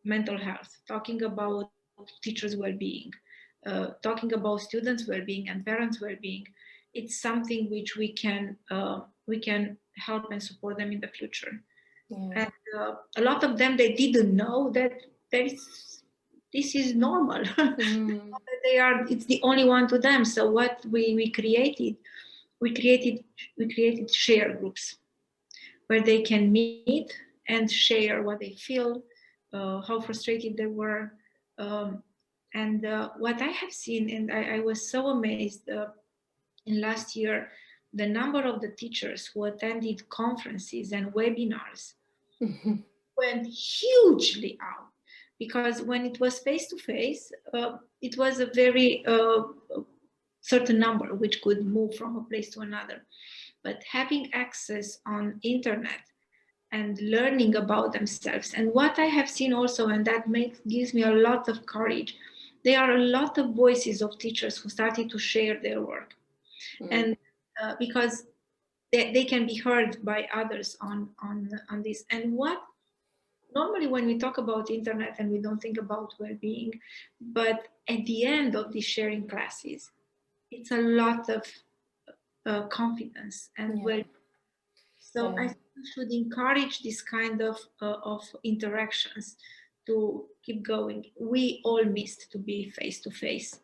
mental health, talking about teachers' well-being, talking about students' well-being and parents' well-being, it's something which we can help and support them in the future. Yeah. And a lot of them, they didn't know that this is normal. It's the only one to them. So what we created share groups where they can meet and share what they feel, how frustrated they were. And what I have seen, and I was so amazed in last year, the number of the teachers who attended conferences and webinars went hugely up. Because when it was face-to-face, it was a very certain number which could move from a place to another. But having access on internet and learning about themselves, and what I have seen also, and that gives me a lot of courage, there are a lot of voices of teachers who started to share their work. And because they can be heard by others on this. And what normally when we talk about internet and we don't think about well-being, but at the end of these sharing classes, it's a lot of confidence and well. So I think we should encourage this kind of interactions to keep going. We all missed to be face to face,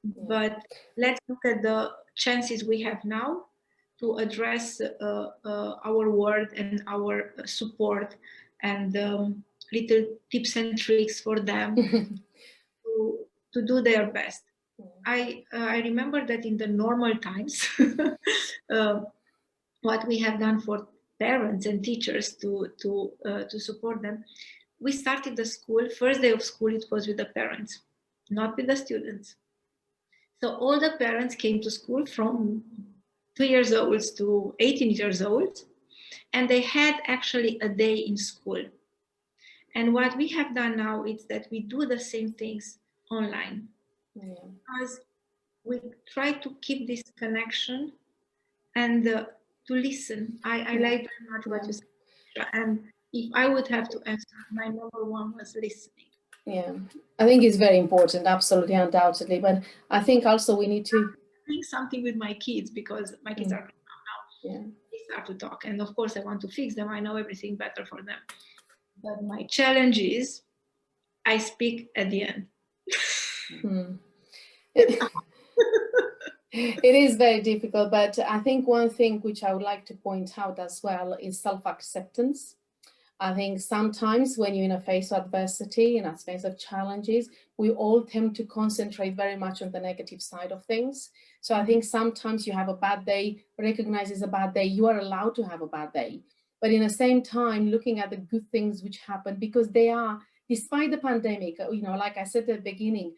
but let's look at the chances we have now to address our world and our support and little tips and tricks for them to do their best. I remember that in the normal times, what we have done for parents and teachers to support them, we started the school, first day of school, it was with the parents, not with the students. So all the parents came to school from 2 years old to 18 years old, and they had actually a day in school. And what we have done now is that we do the same things online. Because we try to keep this connection and to listen. I like very much what you said. And if I would have to answer, my number one was listening. Yeah, I think it's very important, absolutely, undoubtedly. But I think also we need to doing something with my kids, because my kids are grown up now. They start to talk, and of course I want to fix them. I know everything better for them. But my challenge is I speak at the end. It is very difficult, but I think one thing which I would like to point out as well is self-acceptance. I think sometimes when you're in a phase of adversity, in a phase of challenges, we all tend to concentrate very much on the negative side of things. So I think sometimes you have a bad day, recognize it's a bad day, you are allowed to have a bad day. But in the same time, looking at the good things which happen, because they are, despite the pandemic, you know, like I said at the beginning,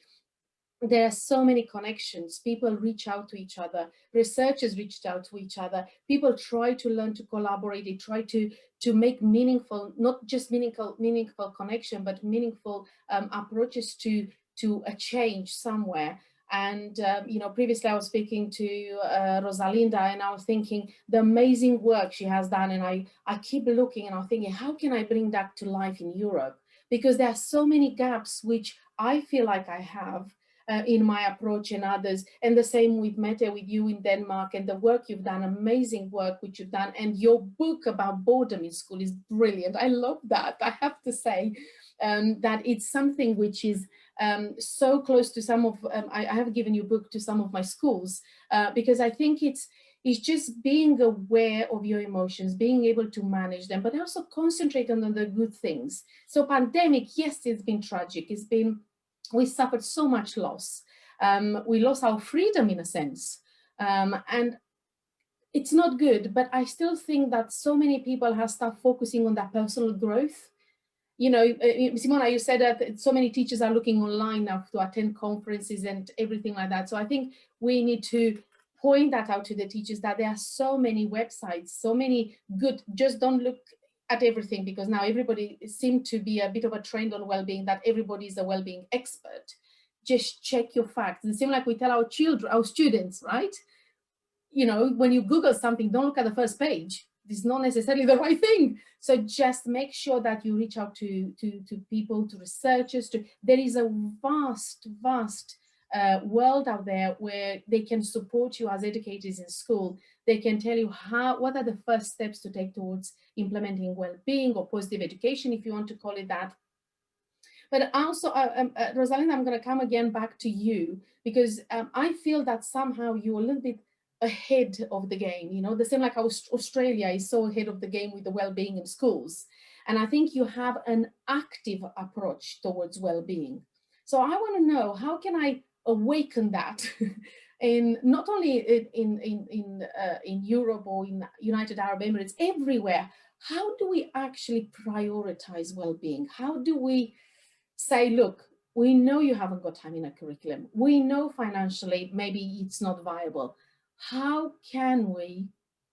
there are so many connections. People reach out to each other. Researchers reached out to each other. People try to learn to collaborate. They try to make meaningful, not just meaningful connection, but meaningful approaches to a change somewhere. And, you know, previously I was speaking to Rosalinda, and I was thinking the amazing work she has done. And I keep looking and I'm thinking, how can I bring that to life in Europe? Because there are so many gaps which I feel like I have in my approach and others, and the same with Mette, with you in Denmark, and the work you've done, amazing work which you've done, and your book about boredom in school is brilliant. I love that. I have to say that it's something which is so close to some of, I have given your book to some of my schools because I think it's just being aware of your emotions, being able to manage them, but also concentrate on the good things. So pandemic, yes, it's been tragic. It's been, we suffered so much loss. We lost our freedom in a sense. And it's not good, but I still think that so many people have started focusing on that personal growth. You know, Simona, you said that so many teachers are looking online now to attend conferences and everything like that. So I think we need to point that out to the teachers, that there are so many websites, so many good, just don't look at everything, because now everybody seems to be a bit of a trend on well-being, that everybody is a well-being expert. Just check your facts. It seems like we tell our children, our students, right? You know, when you Google something, don't look at the first page. It's not necessarily the right thing. So just make sure that you reach out to people, to researchers. There is a vast world out there where they can support you as educators in school. They can tell you what are the first steps to take towards implementing well-being or positive education, if you want to call it that. But also, Rosalinda, I'm going to come again back to you, because I feel that somehow you're a little bit ahead of the game. You know, the same like how Australia is so ahead of the game with the well-being in schools. And I think you have an active approach towards well-being. So I want to know, how can I awaken that in not only in Europe or in United Arab Emirates, everywhere? How do we actually prioritize well-being? How do we say, look, we know you haven't got time in a curriculum. We know financially maybe it's not viable. How can we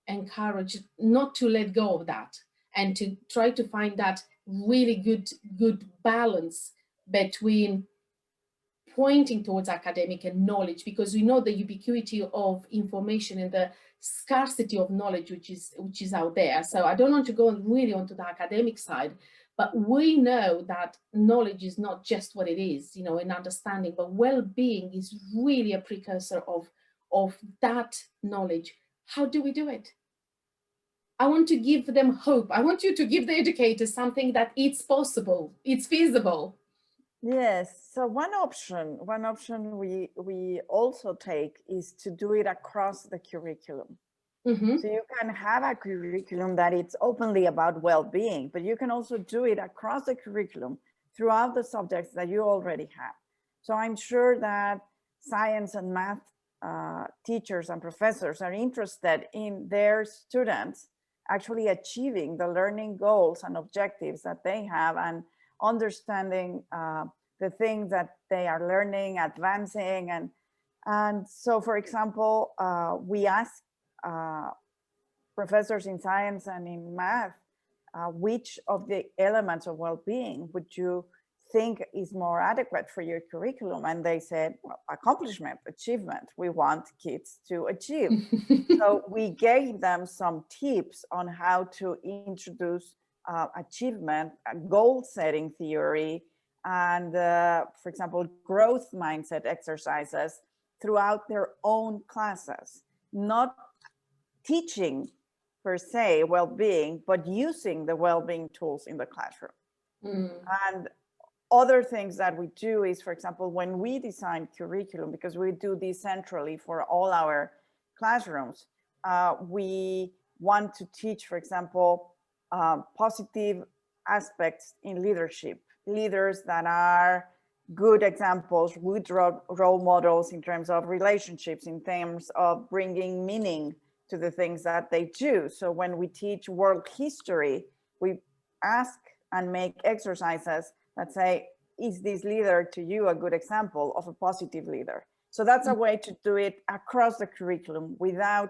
encourage not to let go of that and to try to find that really good balance between pointing towards academic and knowledge, because we know the ubiquity of information and the scarcity of knowledge which is out there. So I don't want to go really onto the academic side, But we know that knowledge is not just what it is, you know, in understanding, but well-being is really a precursor of that knowledge. How do we do it? I want to give them hope. I want you to give the educators something that it's possible, it's feasible. Yes. So one option we also take is to do it across the curriculum. Mm-hmm. So you can have a curriculum that it's openly about well-being, but you can also do it across the curriculum throughout the subjects that you already have. So I'm sure that science and math teachers and professors are interested in their students actually achieving the learning goals and objectives that they have, and understanding the things that they are learning, advancing. And so, for example, we ask professors in science and in math, which of the elements of well-being would you think is more adequate for your curriculum? And they said, well, accomplishment, achievement. We want kids to achieve. So we gave them some tips on how to introduce achievement, goal setting theory, and for example, growth mindset exercises throughout their own classes, not teaching per se well-being, but using the well-being tools in the classroom. And other things that we do is, for example, when we design curriculum, because we do this centrally for all our classrooms, we want to teach, for example, positive aspects in leadership, leaders that are good examples, good role models in terms of relationships, in terms of bringing meaning to the things that they do. So when we teach world history, we ask and make exercises that say, is this leader to you a good example of a positive leader? So that's a way to do it across the curriculum without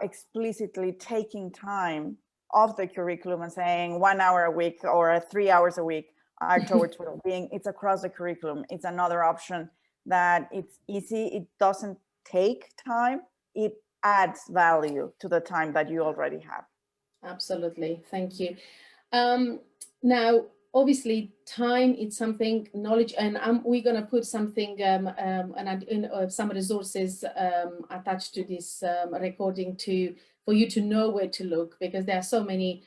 explicitly taking time off the curriculum and saying 1 hour a week or 3 hours a week are towards well-being. It's across the curriculum. It's another option that it's easy. It doesn't take time. It adds value to the time that you already have. Absolutely. Thank you. Now, obviously, time is something, knowledge, and we're going to put something, some resources attached to this recording for you to know where to look, because there are so many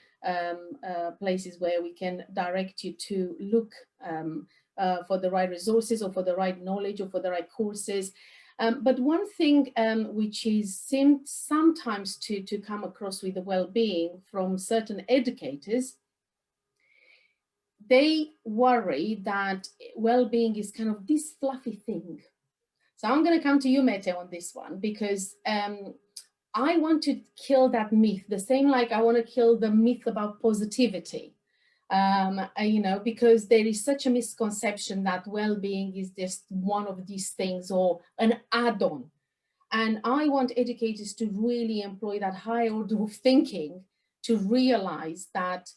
places where we can direct you to look for the right resources or for the right knowledge or for the right courses. But one thing which seems sometimes to come across with the well-being from certain educators, they worry that well-being is kind of this fluffy thing. So I'm going to come to you, Mette, on this one, because I want to kill that myth, the same like I want to kill the myth about positivity. You know, because there is such a misconception that well-being is just one of these things or an add-on. And I want educators to really employ that high order of thinking to realize that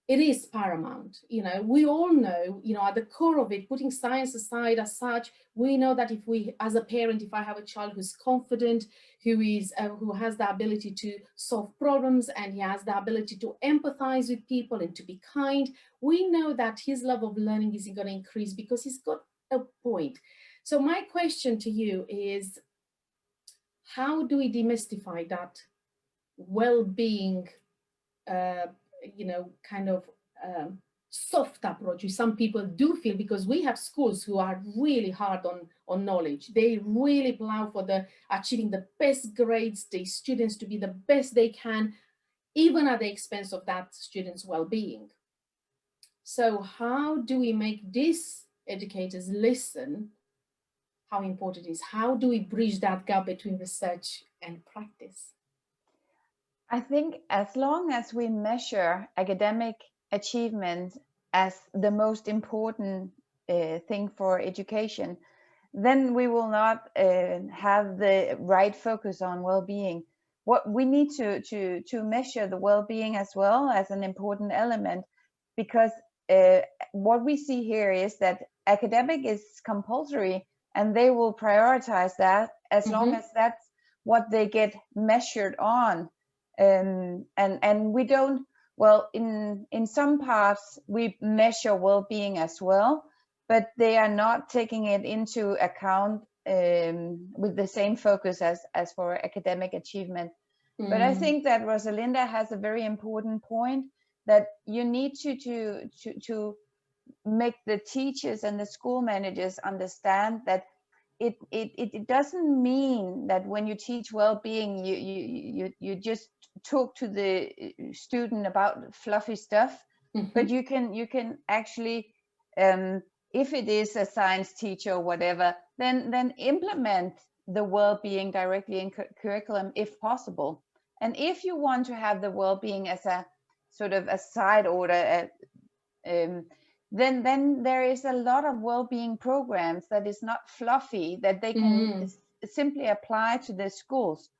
it is paramount. You know, we all know, you know, at the core of it, putting science aside as such, we know that if we, as a parent, if I have a child who's confident, who has the ability to solve problems, and he has the ability to empathize with people and to be kind, we know that his level of learning is going to increase because he's got a point. So my question to you is, how do we demystify that well-being, you know, kind of soft approach which some people do feel, because we have schools who are really hard on knowledge. They really plow for achieving the best grades, the students to be the best they can, even at the expense of that student's well-being. So how do we make these educators listen how important it is? How do we bridge that gap between research and practice? I think as long as we measure academic achievement as the most important thing for education, then we will not have the right focus on well-being. What we need to measure the well-being as well as an important element, because what we see here is that academic is compulsory, and they will prioritize that as long as that's what they get measured on. And we don't well, in some parts we measure well-being as well, but they are not taking it into account with the same focus as for academic achievement. But I think that Rosalinda has a very important point, that you need to make the teachers and the school managers understand that it doesn't mean that when you teach well-being, you just talk to the student about fluffy stuff, but you can actually, if it is a science teacher or whatever, then implement the well-being directly in curriculum if possible. And if you want to have the well-being as a sort of a side order, then there is a lot of well-being programs that is not fluffy, that they can simply apply to the schools.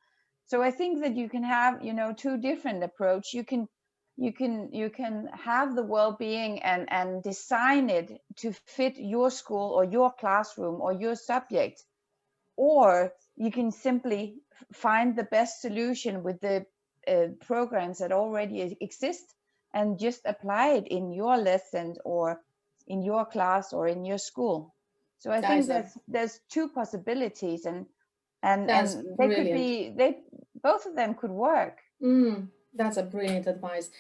So I think that you can have, two different approach. You can have the well-being and design it to fit your school or your classroom or your subject, or you can simply find the best solution with the programs that already exist and just apply it in your lessons or in your class or in your school. So I think there's two possibilities, and they could be, both of them could work. That's a brilliant advice.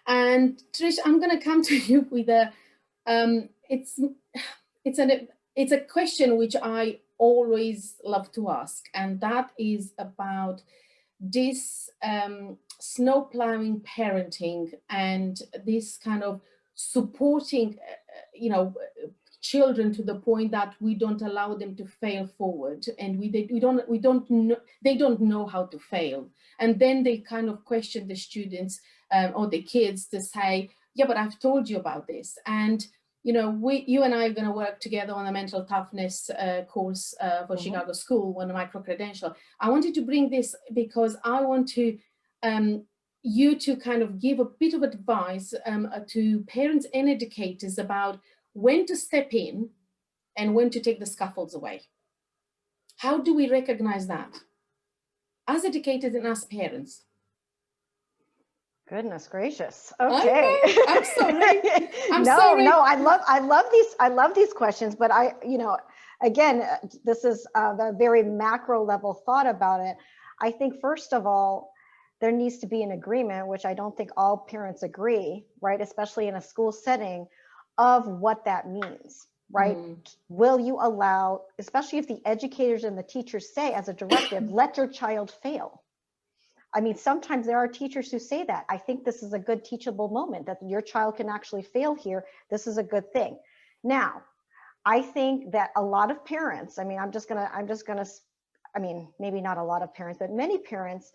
And Trish, I'm going to come to you with a it's a question which I always love to ask, and that is about this snow plowing parenting and this kind of supporting children to the point that we don't allow them to fail forward, and they don't know how to fail, and then they kind of question the students or the kids to say, yeah, but I've told you about this. And you and I are going to work together on a mental toughness course for Chicago School, on a micro credential. I wanted to bring this because I want to you to kind of give a bit of advice to parents and educators about when to step in and when to take the scaffolds away. How do we recognize that as educators and as parents? Goodness gracious. Okay. I'm sorry. I'm no, sorry. No, I love these questions, but again, this is the very macro level thought about it. I think first of all, there needs to be an agreement, which I don't think all parents agree, right? Especially in a school setting, of what that means, right? Will you allow, especially if the educators and the teachers say as a directive, let your child fail? I mean, sometimes there are teachers who say that. I think this is a good teachable moment, that your child can actually fail here. This is a good thing. Now, I think that a lot of parents, I mean, maybe not a lot of parents, but many parents,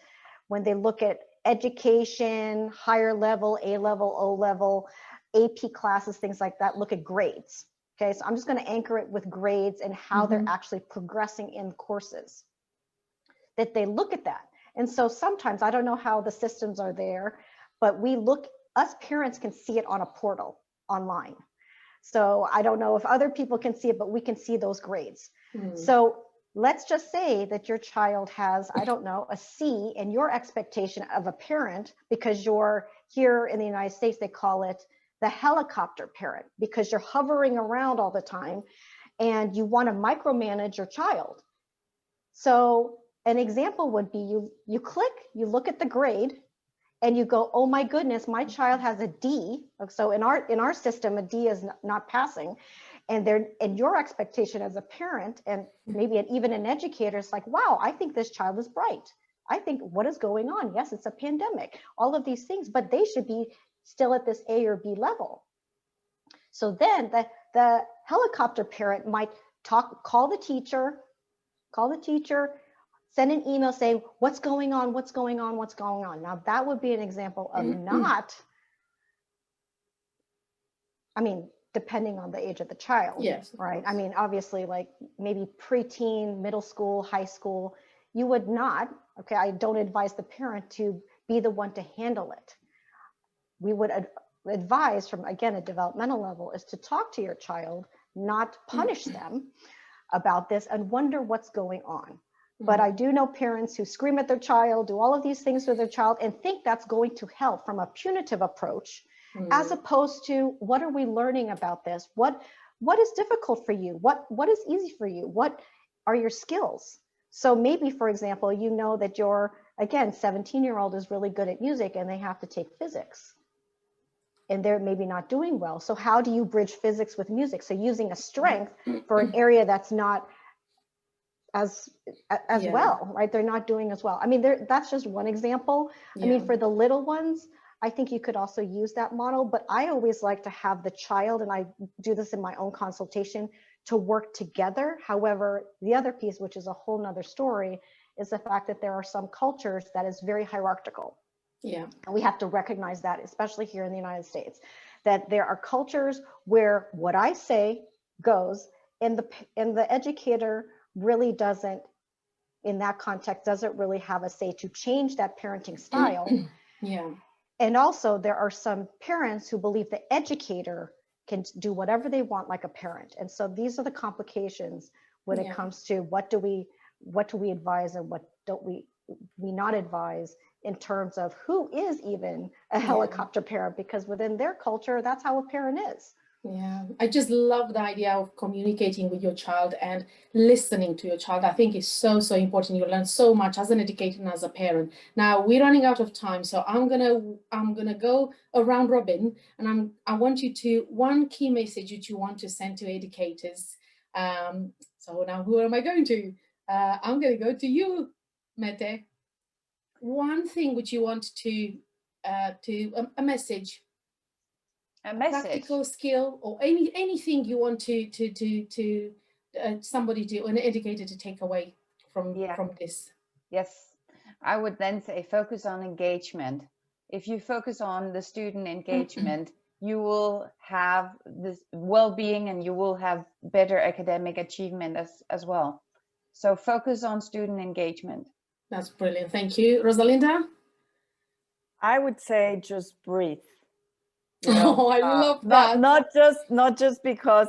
when they look at education, higher level, A level, O level, AP classes, things like that, look at grades. Okay, so I'm just going to anchor it with grades and how they're actually progressing in courses, that they look at that. And so sometimes, I don't know how the systems are there, but us parents can see it on a portal online. So I don't know if other people can see it, but we can see those grades. So let's just say that your child has, I don't know, a C, and your expectation of a parent, because you're here in the United States, they call it the helicopter parent, because you're hovering around all the time and you want to micromanage your child. So an example would be you click, you look at the grade, and you go, oh my goodness, my child has a D. So in our system, a D is not passing. And your expectation as a parent, and maybe even an educator, is like, wow, I think this child is bright. I think, what is going on? Yes, it's a pandemic, all of these things, but they should be still at this A or B level. So then the helicopter parent might call the teacher, send an email saying, what's going on? What's going on? What's going on? Now that would be an example of not, I mean, depending on the age of the child, yes, right? I mean, obviously, like maybe preteen, middle school, high school, you would not, okay, I don't advise the parent to be the one to handle it. We would advise from, again, a developmental level, is to talk to your child, not punish them about this, and wonder what's going on. But I do know parents who scream at their child, do all of these things with their child, and think that's going to help from a punitive approach, as opposed to what are we learning about this? What is difficult for you? What is easy for you? What are your skills? So maybe, for example, you know that your, again, 17-year-old is really good at music and they have to take physics. And they're maybe not doing well. So how do you bridge physics with music? So using a strength for an area that's not as well, right? They're not doing as well. I mean, that's just one example. I mean, for the little ones, I think you could also use that model, but I always like to have the child, and I do this in my own consultation, to work together. However, the other piece, which is a whole nother story, is the fact that there are some cultures that is very hierarchical. Yeah. And we have to recognize that, especially here in the United States, that there are cultures where what I say goes, and the educator really doesn't, in that context, doesn't really have a say to change that parenting style. Yeah. And also there are some parents who believe the educator can do whatever they want like a parent. And so these are the complications when it comes to what do we advise and what don't we not advise in terms of who is even a helicopter parent, because within their culture, that's how a parent is. Yeah, I just love the idea of communicating with your child and listening to your child. I think it's so important. You learn so much as an educator and as a parent. Now we're running out of time, so I'm gonna go around robin, and I want you to, one key message that you want to send to educators. So now who am I going to? I'm gonna go to you, Mette. One thing which you want to a message. A practical skill, or anything you want to somebody to, an educator to take away from this. Yes, I would then say focus on engagement. If you focus on the student engagement, you will have this well-being and you will have better academic achievement as well. So focus on student engagement. That's brilliant. Thank you. Rosalinda? I would say just breathe. Oh, I love that. Not just because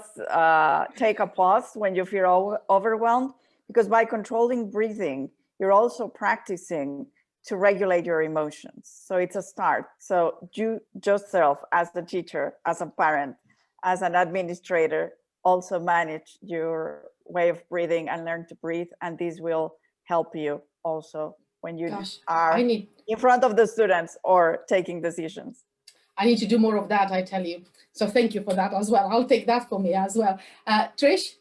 take a pause when you feel overwhelmed, because by controlling breathing, you're also practicing to regulate your emotions. So it's a start. So you yourself, as the teacher, as a parent, as an administrator, also manage your way of breathing and learn to breathe. And this will help you also when you are in front of the students or taking decisions. I need to do more of that, I tell you. So thank you for that as well. I'll take that for me as well. Trish?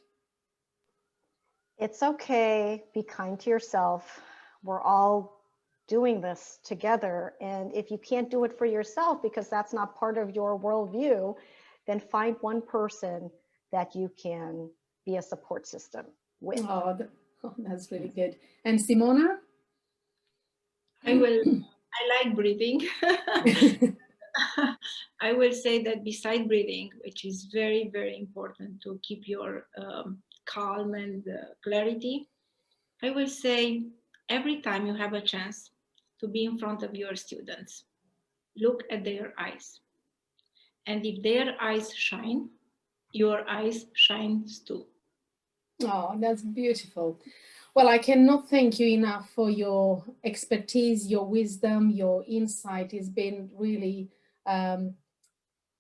It's okay. Be kind to yourself. We're all doing this together. And if you can't do it for yourself because that's not part of your worldview, then find one person that you can be a support system with. Oh, that's really good. And Simona? I like breathing. I will say that beside breathing, which is very, very important to keep your calm and clarity, I will say every time you have a chance to be in front of your students, look at their eyes. And if their eyes shine, your eyes shines too. Oh, that's beautiful. Well, I cannot thank you enough for your expertise, your wisdom, your insight. It's been really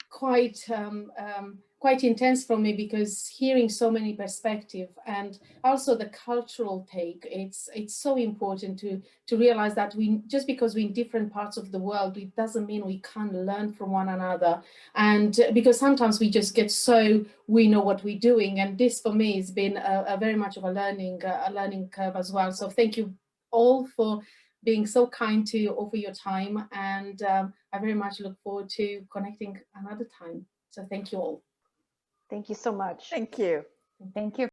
quite intense for me, because hearing so many perspectives and also the cultural take, it's so important to realize that just because we're in different parts of the world, it doesn't mean we can't learn from one another. And because sometimes we just get we know what we're doing, and this for me has been a very much of a learning curve as well. So thank you all for being so kind to offer your time, and I very much look forward to connecting another time. So thank you all. Thank you so much. Thank you. Thank you.